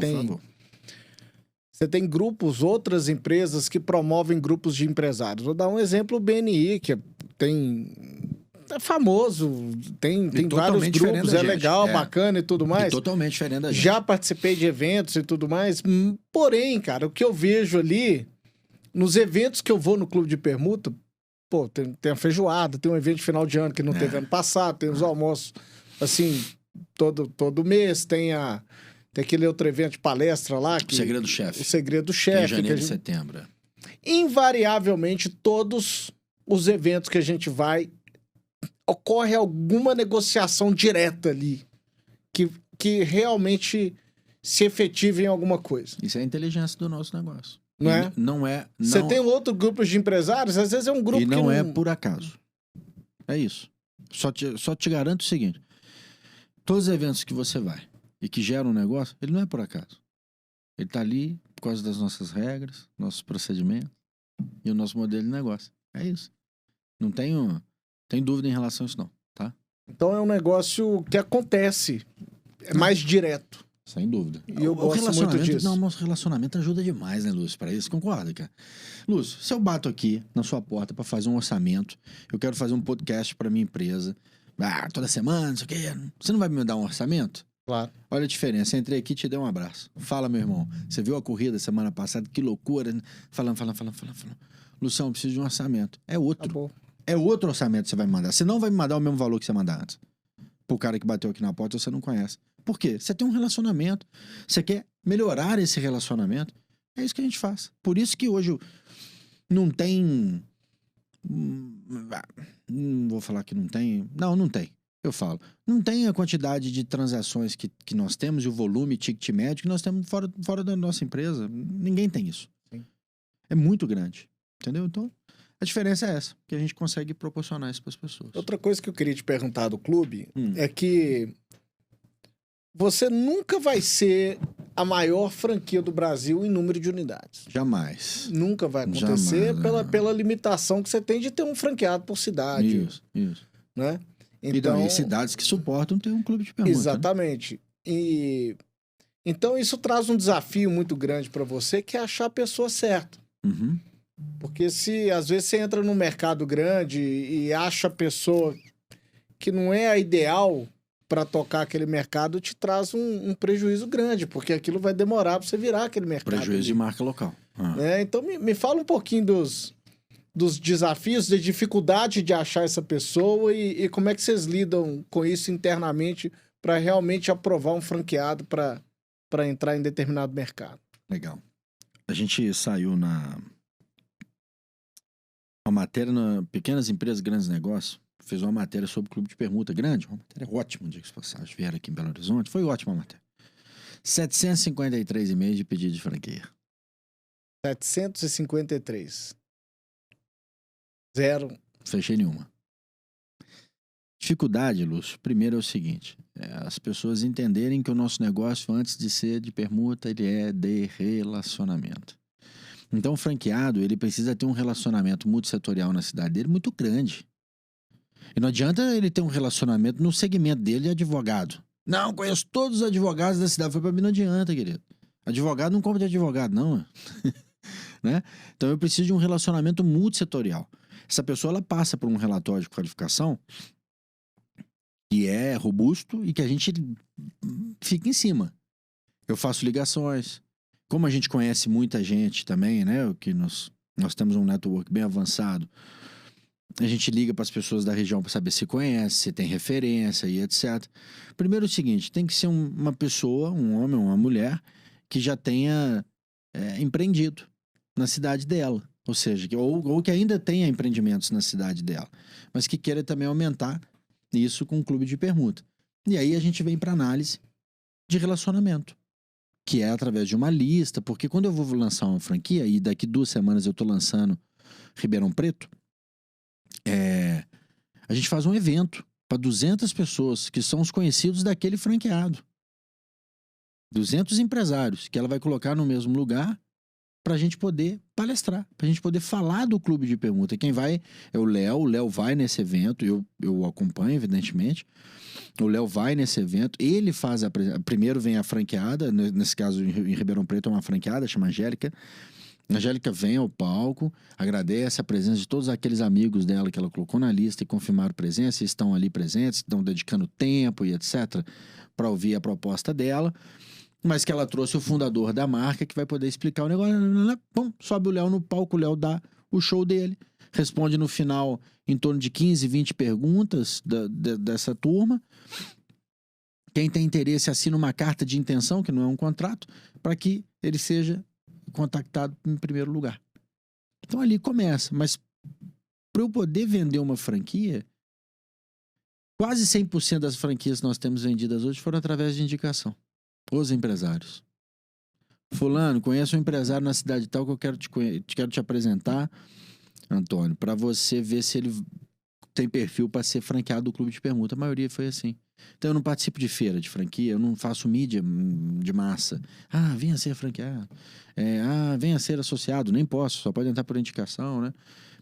tem grupos, outras empresas que promovem grupos de empresários. Vou dar um exemplo, o BNI, que é famoso, tem vários grupos, é legal, bacana e tudo mais. Totalmente diferente da gente. Já participei de eventos e tudo mais, porém, cara, o que eu vejo ali, nos eventos que eu vou no clube de permuta, pô, tem a feijoada, tem um evento de final de ano que não teve ano passado, tem os almoços, assim, todo mês, tem aquele outro evento de palestra lá. O Segredo do Chefe. O Segredo do Chefe. Em janeiro e setembro. Invariavelmente, todos os eventos que a gente vai, ocorre alguma negociação direta ali que realmente se efetive em alguma coisa. Isso é a inteligência do nosso negócio. Não é? Não é. Você tem outro grupo de empresários, às vezes é um grupo que não é por acaso. É isso. Só te garanto o seguinte: todos os eventos que você vai e que geram um negócio, ele não é por acaso. Ele tá ali por causa das nossas regras, nossos procedimentos e o nosso modelo de negócio. É isso. Não tenho dúvida em relação a isso, não, tá? Então é um negócio que acontece. É mais direto. Sem dúvida. E eu gosto muito disso. Não, nosso relacionamento ajuda demais, né, Lúcio? Para isso, concorda, cara? Lúcio, se eu bato aqui na sua porta para fazer um orçamento, eu quero fazer um podcast para minha empresa, toda semana, não sei o quê, você não vai me dar um orçamento? Claro. Olha a diferença, eu entrei aqui e te dei um abraço. Fala, meu irmão, você viu a corrida semana passada? Que loucura. Falando. Lucião, eu preciso de um orçamento. É outro. Acabou. É outro orçamento que você vai me mandar. Você não vai me mandar o mesmo valor que você mandar antes. Pro cara que bateu aqui na porta, você não conhece. Por quê? Você tem um relacionamento. Você quer melhorar esse relacionamento. É isso que a gente faz. Por isso que hoje não tem... Não vou falar que não tem. Não tem. Eu falo. Não tem a quantidade de transações que nós temos e o volume ticket médio que nós temos fora da nossa empresa. Ninguém tem isso. Sim. É muito grande. Entendeu? Então, a diferença é essa. Que a gente consegue proporcionar isso para as pessoas. Outra coisa que eu queria te perguntar do clube é que você nunca vai ser a maior franquia do Brasil em número de unidades. Jamais. Nunca vai acontecer. Jamais, pela limitação que você tem de ter um franqueado por cidade. Isso. Né? Então, e cidades que suportam ter um clube de permuta. Exatamente. Né? Então isso traz um desafio muito grande para você, que é achar a pessoa certa. Uhum. Porque se às vezes você entra num mercado grande e acha a pessoa que não é a ideal para tocar aquele mercado, te traz um prejuízo grande, porque aquilo vai demorar para você virar aquele mercado. Prejuízo de marca local. Então me fala um pouquinho dos desafios, da dificuldade de achar essa pessoa e como é que vocês lidam com isso internamente para realmente aprovar um franqueado para entrar em determinado mercado. Legal. A gente saiu uma matéria na Pequenas Empresas, Grandes Negócios, fez uma matéria sobre o clube de permuta grande, uma matéria ótima, diga-se de passagem, vieram aqui em Belo Horizonte, foi ótima a matéria. 753 e-mails de pedido de franquia. 753. Zero. Fechei nenhuma. Dificuldade, Lúcio, primeiro é o seguinte, as pessoas entenderem que o nosso negócio, antes de ser de permuta, ele é de relacionamento. Então, o franqueado, ele precisa ter um relacionamento multissetorial na cidade dele muito grande. E não adianta ele ter um relacionamento no segmento dele de advogado. Não, conheço todos os advogados da cidade. Foi pra mim, não adianta, querido. Advogado não compra de advogado, não. Né? Então, eu preciso de um relacionamento multissetorial. Essa pessoa, ela passa por um relatório de qualificação que é robusto e que a gente fica em cima. Eu faço ligações. Como a gente conhece muita gente também, né? Que nós temos um network bem avançado. A gente liga para as pessoas da região para saber se conhece, se tem referência e etc. Primeiro é o seguinte, tem que ser uma pessoa, um homem ou uma mulher, que já tenha empreendido na cidade dela. Ou seja, ou que ainda tenha empreendimentos na cidade dela, mas que queira também aumentar isso com um clube de permuta. E aí a gente vem para análise de relacionamento. que é através de uma lista, porque quando eu vou lançar uma franquia, e daqui 2 semanas eu tô lançando Ribeirão Preto, a gente faz um evento para 200 pessoas que são os conhecidos daquele franqueado. 200 empresários que ela vai colocar no mesmo lugar para a gente poder palestrar, para a gente poder falar do clube de permuta. Quem vai é o Léo vai nesse evento, eu acompanho, evidentemente. O Léo vai nesse evento, ele faz primeiro vem a franqueada, nesse caso em Ribeirão Preto é uma franqueada, chama Angélica. A Angélica vem ao palco, agradece a presença de todos aqueles amigos dela que ela colocou na lista e confirmaram presença, estão ali presentes, estão dedicando tempo e etc. para ouvir a proposta dela. Mas que ela trouxe o fundador da marca que vai poder explicar o negócio. Bom, sobe o Léo no palco, o Léo dá o show dele. Responde no final em torno de 15, 20 perguntas dessa turma. Quem tem interesse assina uma carta de intenção, que não é um contrato, para que ele seja contactado em primeiro lugar. Então ali começa. Mas para eu poder vender uma franquia, quase 100% das franquias que nós temos vendidas hoje foram através de indicação. Os empresários. Fulano, conheço um empresário na cidade tal que eu quero te apresentar, Antônio, para você ver se ele tem perfil para ser franqueado do clube de permuta. A maioria foi assim. Então eu não participo de feira de franquia, eu não faço mídia de massa. Ah, venha ser franqueado. Venha ser associado. Nem posso, só pode entrar por indicação, né?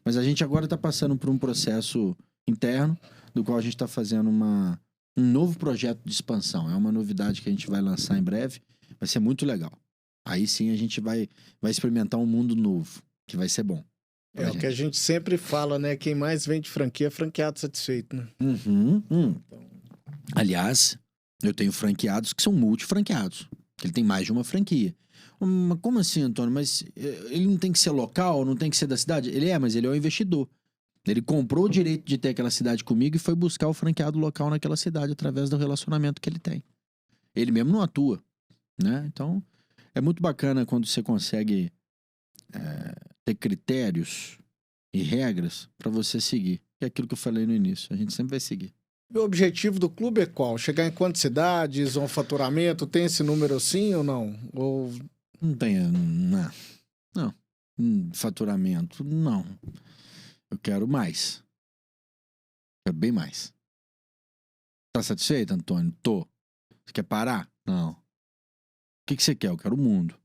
Mas a gente agora está passando por um processo interno, do qual a gente está fazendo um novo projeto de expansão. É uma novidade que a gente vai lançar em breve. Vai ser muito legal. Aí sim a gente vai experimentar um mundo novo, que vai ser bom. É o que a gente sempre fala, né? Quem mais vende franquia é franqueado satisfeito, né? Aliás, eu tenho franqueados que são multifranqueados. Que ele tem mais de uma franquia. Como assim, Antônio? Mas ele não tem que ser local, não tem que ser da cidade? Mas ele é um investidor. Ele comprou o direito de ter aquela cidade comigo e foi buscar o franqueado local naquela cidade através do relacionamento que ele tem. Ele mesmo não atua, né? Então, é muito bacana quando você consegue ter critérios e regras para você seguir. É aquilo que eu falei no início. A gente sempre vai seguir. E o objetivo do clube é qual? Chegar em quantas cidades, um faturamento? Tem esse número assim ou não? Ou... Não tem, não. Faturamento, não. Eu quero mais. Quero bem mais. Tá satisfeito, Antônio? Tô. Você quer parar? Não. O que você quer? Eu quero o mundo.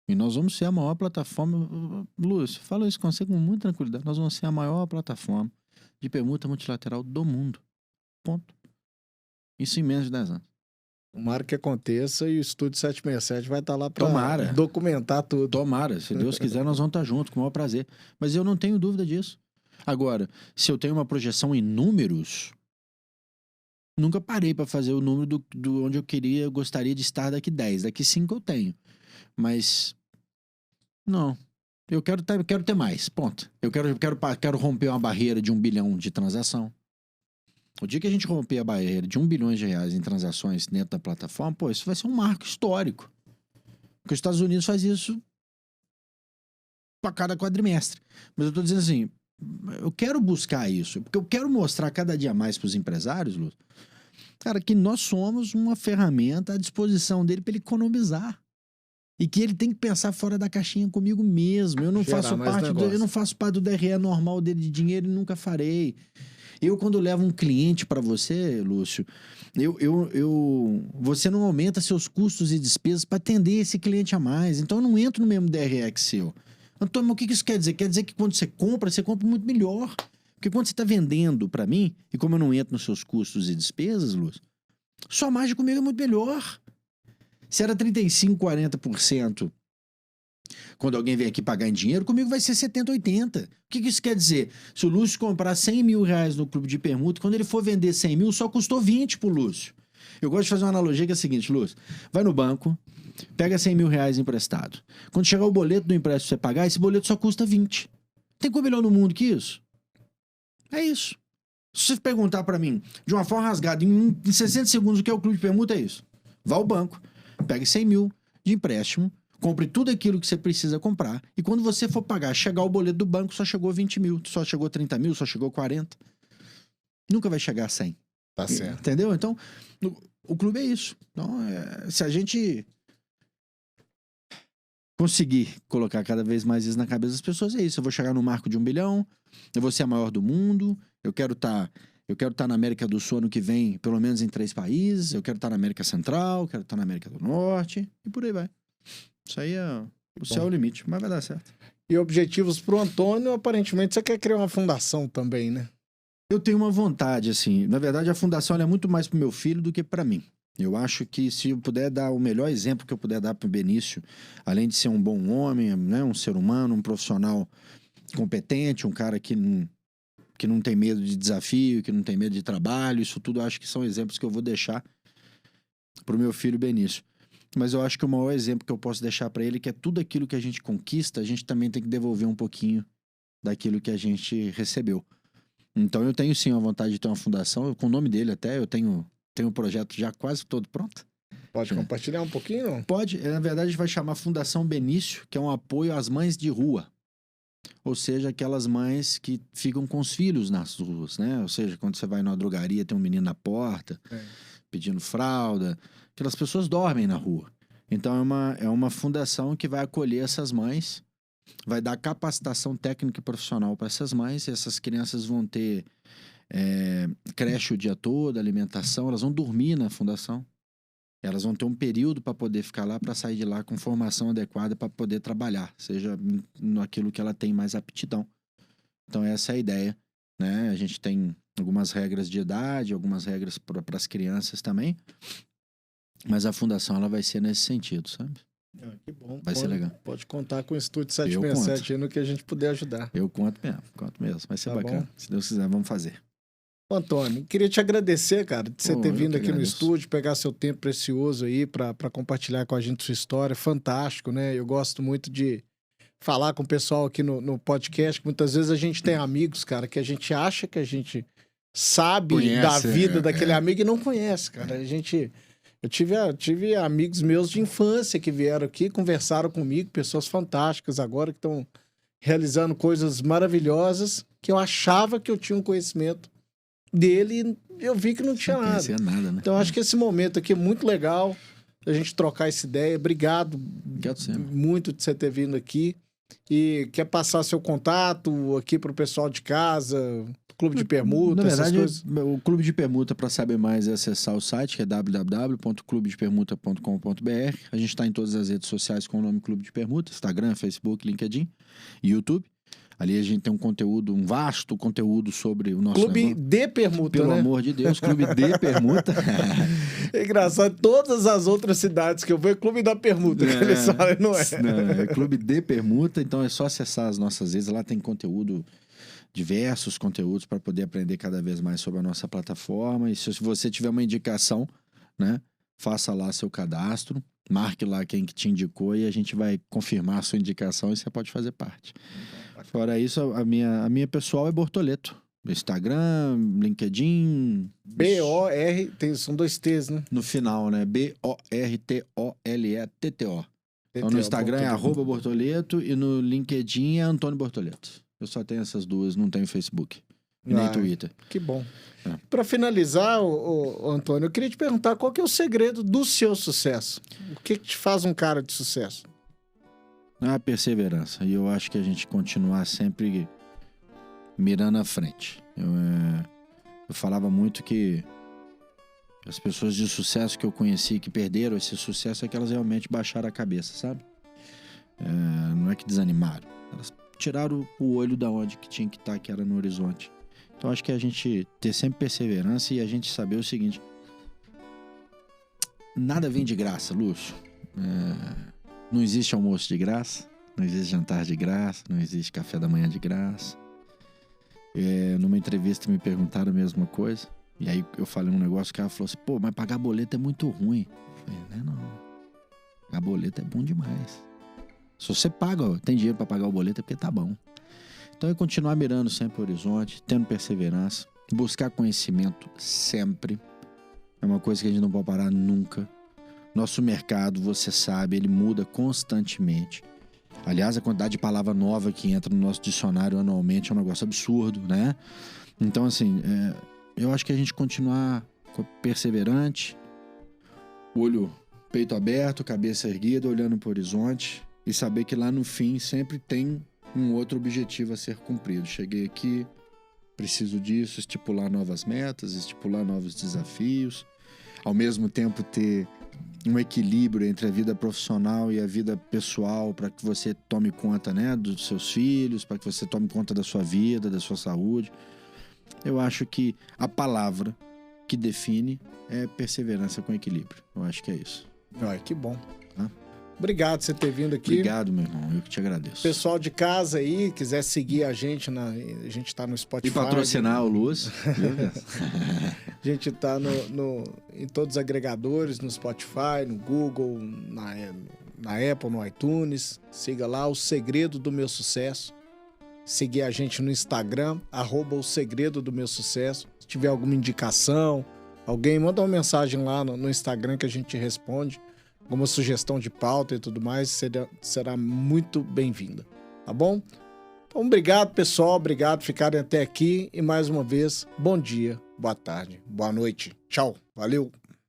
E nós vamos ser a maior plataforma... Lúcio, fala isso com você com muita tranquilidade. Nós vamos ser a maior plataforma de permuta multilateral do mundo. Ponto. Isso em menos de 10 anos. Tomara que aconteça e o Estúdio 767 vai estar lá para documentar tudo. Tomara. Se Deus quiser, nós vamos estar juntos, com o maior prazer. Mas eu não tenho dúvida disso. Agora, se eu tenho uma projeção em números, nunca parei para fazer o número do onde eu gostaria de estar daqui 10. Daqui 5 eu tenho. Mas, não. Eu quero ter mais, ponto. Eu quero romper uma barreira de 1 bilhão de transação. O dia que a gente romper a barreira de 1 bilhão de reais em transações dentro da plataforma, isso vai ser um marco histórico. Porque os Estados Unidos faz isso para cada quadrimestre. Mas eu tô dizendo assim, eu quero buscar isso, porque eu quero mostrar cada dia mais para os empresários, Lúcio, cara, que nós somos uma ferramenta à disposição dele para ele economizar. E que ele tem que pensar fora da caixinha comigo mesmo. Eu não faço parte do DRE normal dele de dinheiro e nunca farei. Eu, quando levo um cliente para você, Lúcio, você não aumenta seus custos e despesas para atender esse cliente a mais. Então, eu não entro no mesmo DRE que seu. Antônio, mas o que isso quer dizer? Quer dizer que quando você compra muito melhor. Porque quando você está vendendo para mim, e como eu não entro nos seus custos e despesas, Lúcio, sua margem comigo é muito melhor. Se era 35%, 40%, quando alguém vem aqui pagar em dinheiro, comigo vai ser 70%, 80%. O que isso quer dizer? Se o Lúcio comprar 100 mil reais no clube de permuta, quando ele for vender 100 mil, só custou 20 pro Lúcio. Eu gosto de fazer uma analogia que é a seguinte, Lúcio. Vai no banco, pega 100 mil reais emprestado. Quando chegar o boleto do empréstimo pra você pagar, esse boleto só custa 20. Tem coisa melhor no mundo que isso? É isso. Se você perguntar pra mim, de uma forma rasgada, em 60 segundos, o que é o clube de permuta, é isso. Vá ao banco, pegue 100 mil de empréstimo, compre tudo aquilo que você precisa comprar, e quando você for pagar, chegar o boleto do banco, só chegou 20 mil, só chegou 30 mil, só chegou 40. Nunca vai chegar a 100. Tá certo. Entendeu? Então, o clube é isso. Então, se a gente conseguir colocar cada vez mais isso na cabeça das pessoas, é isso. Eu vou chegar no marco de 1 bilhão, eu vou ser a maior do mundo, eu quero estar na América do Sul ano que vem, pelo menos em 3 países, eu quero estar na América Central, eu quero estar na América do Norte, e por aí vai. Isso aí o céu é o limite, mas vai dar certo. E objetivos pro Antônio, aparentemente você quer criar uma fundação também, né? Eu tenho uma vontade, assim. Na verdade, a fundação ela é muito mais pro meu filho do que para mim. Eu acho que se eu puder dar o melhor exemplo que eu puder dar pro Benício, além de ser um bom homem, né, um ser humano, um profissional competente, um cara que não tem medo de desafio, que não tem medo de trabalho, isso tudo eu acho que são exemplos que eu vou deixar pro meu filho Benício. Mas eu acho que o maior exemplo que eu posso deixar para ele é que é tudo aquilo que a gente conquista, a gente também tem que devolver um pouquinho daquilo que a gente recebeu. Então eu tenho sim a vontade de ter uma fundação, com o nome dele até, eu tenho um projeto já quase todo pronto. Pode compartilhar um pouquinho? Não? Pode, na verdade a gente vai chamar Fundação Benício, que é um apoio às mães de rua. Ou seja, aquelas mães que ficam com os filhos nas ruas, né? Ou seja, quando você vai numa drogaria, tem um menino na porta, pedindo fralda. Aquelas pessoas dormem na rua. Então é uma fundação que vai acolher essas mães, vai dar capacitação técnica e profissional para essas mães, e essas crianças vão ter creche o dia todo, alimentação, elas vão dormir na fundação. Elas vão ter um período para poder ficar lá, para sair de lá com formação adequada para poder trabalhar, seja naquilo que ela tem mais aptidão. Então essa é a ideia, né? A gente tem algumas regras de idade, algumas regras para as crianças também, mas a fundação ela vai ser nesse sentido, sabe? Que bom. Vai ser legal. Pode contar com o Estúdio 767 no que a gente puder ajudar. Eu conto mesmo. Vai ser bacana. Bom. Se Deus quiser, vamos fazer. Antônio, queria te agradecer, cara, de você ter vindo aqui no estúdio, pegar seu tempo precioso aí para compartilhar com a gente sua história. Fantástico, né? Eu gosto muito de falar com o pessoal aqui no podcast, que muitas vezes a gente tem amigos, cara, que a gente acha que a gente sabe da vida daquele amigo e não conhece, cara. Eu tive amigos meus de infância que vieram aqui, conversaram comigo, pessoas fantásticas agora que estão realizando coisas maravilhosas que eu achava que eu tinha um conhecimento dele, eu vi que não tinha nada. Né? Então acho que esse momento aqui é muito legal a gente trocar essa ideia. Obrigado muito de você ter vindo aqui. E quer passar seu contato aqui para o pessoal de casa, Clube de Permuta, na verdade, essas coisas? O Clube de Permuta, para saber mais, é acessar o site, que é www.clubedepermuta.com.br. A gente está em todas as redes sociais com o nome Clube de Permuta, Instagram, Facebook, LinkedIn e YouTube. Ali a gente tem um vasto conteúdo sobre o nosso Clube de Permuta, Pelo amor de Deus, Clube de Permuta. É engraçado, todas as outras cidades que eu vou é Clube da Permuta, que eles falam, não é? Não, é Clube de Permuta, então é só acessar as nossas redes, lá tem conteúdo, diversos conteúdos para poder aprender cada vez mais sobre a nossa plataforma. E se você tiver uma indicação, né, faça lá seu cadastro, marque lá quem que te indicou e a gente vai confirmar a sua indicação e você pode fazer parte. Fora isso, a minha pessoal é Bortoleto. Instagram, LinkedIn... B-O-R, são 2 T's, né? No final, né? B-O-R-T-O-L-E-T-T-O. Então no Instagram é @Bortoleto e no LinkedIn é Antônio Bortoleto. Eu só tenho essas duas, não tenho Facebook. Nem Twitter. Que bom. Para finalizar, Antônio, eu queria te perguntar qual que é o segredo do seu sucesso? O que te faz um cara de sucesso? A perseverança. E eu acho que a gente continuar sempre mirando à frente. Eu falava muito que as pessoas de sucesso que eu conheci, que perderam esse sucesso, é que elas realmente baixaram a cabeça, sabe? Não é que desanimaram. Elas tiraram o olho da onde que tinha que estar, que era no horizonte. Então acho que a gente ter sempre perseverança e a gente saber o seguinte: nada vem de graça, Lúcio. Não existe almoço de graça, não existe jantar de graça, não existe café da manhã de graça. Numa entrevista me perguntaram a mesma coisa. E aí eu falei um negócio que ela falou assim: pô, mas pagar boleto é muito ruim. Eu falei, não. Pagar boleto é bom demais. Se você paga, tem dinheiro para pagar o boleto é porque tá bom. Então é continuar mirando sempre o horizonte, tendo perseverança, buscar conhecimento sempre. É uma coisa que a gente não pode parar nunca. Nosso mercado, você sabe, ele muda constantemente. Aliás, a quantidade de palavra nova que entra no nosso dicionário anualmente é um negócio absurdo, né? Então, assim, eu acho que a gente continuar perseverante, peito aberto, cabeça erguida, olhando para o horizonte e saber que lá no fim sempre tem um outro objetivo a ser cumprido. Cheguei aqui, preciso disso, estipular novas metas, estipular novos desafios, ao mesmo tempo ter um equilíbrio entre a vida profissional e a vida pessoal, para que você tome conta, né, dos seus filhos, para que você tome conta da sua vida, da sua saúde. Eu acho que a palavra que define é perseverança com equilíbrio. Eu acho que é isso. Ai, que bom. Obrigado por você ter vindo aqui. Obrigado, meu irmão. Eu que te agradeço. Pessoal de casa aí, quiser seguir a gente, a gente tá no Spotify. E patrocinar o Luz. A gente tá em todos os agregadores, no Spotify, no Google, na Apple, no iTunes. Siga lá, O Segredo do Meu Sucesso. Seguir a gente no Instagram, @O Segredo do Meu Sucesso. Se tiver alguma indicação, alguém manda uma mensagem lá no Instagram que a gente responde. Alguma sugestão de pauta e tudo mais, será muito bem-vinda, tá bom? Então, obrigado, pessoal, obrigado por ficarem até aqui e, mais uma vez, bom dia, boa tarde, boa noite, tchau, valeu!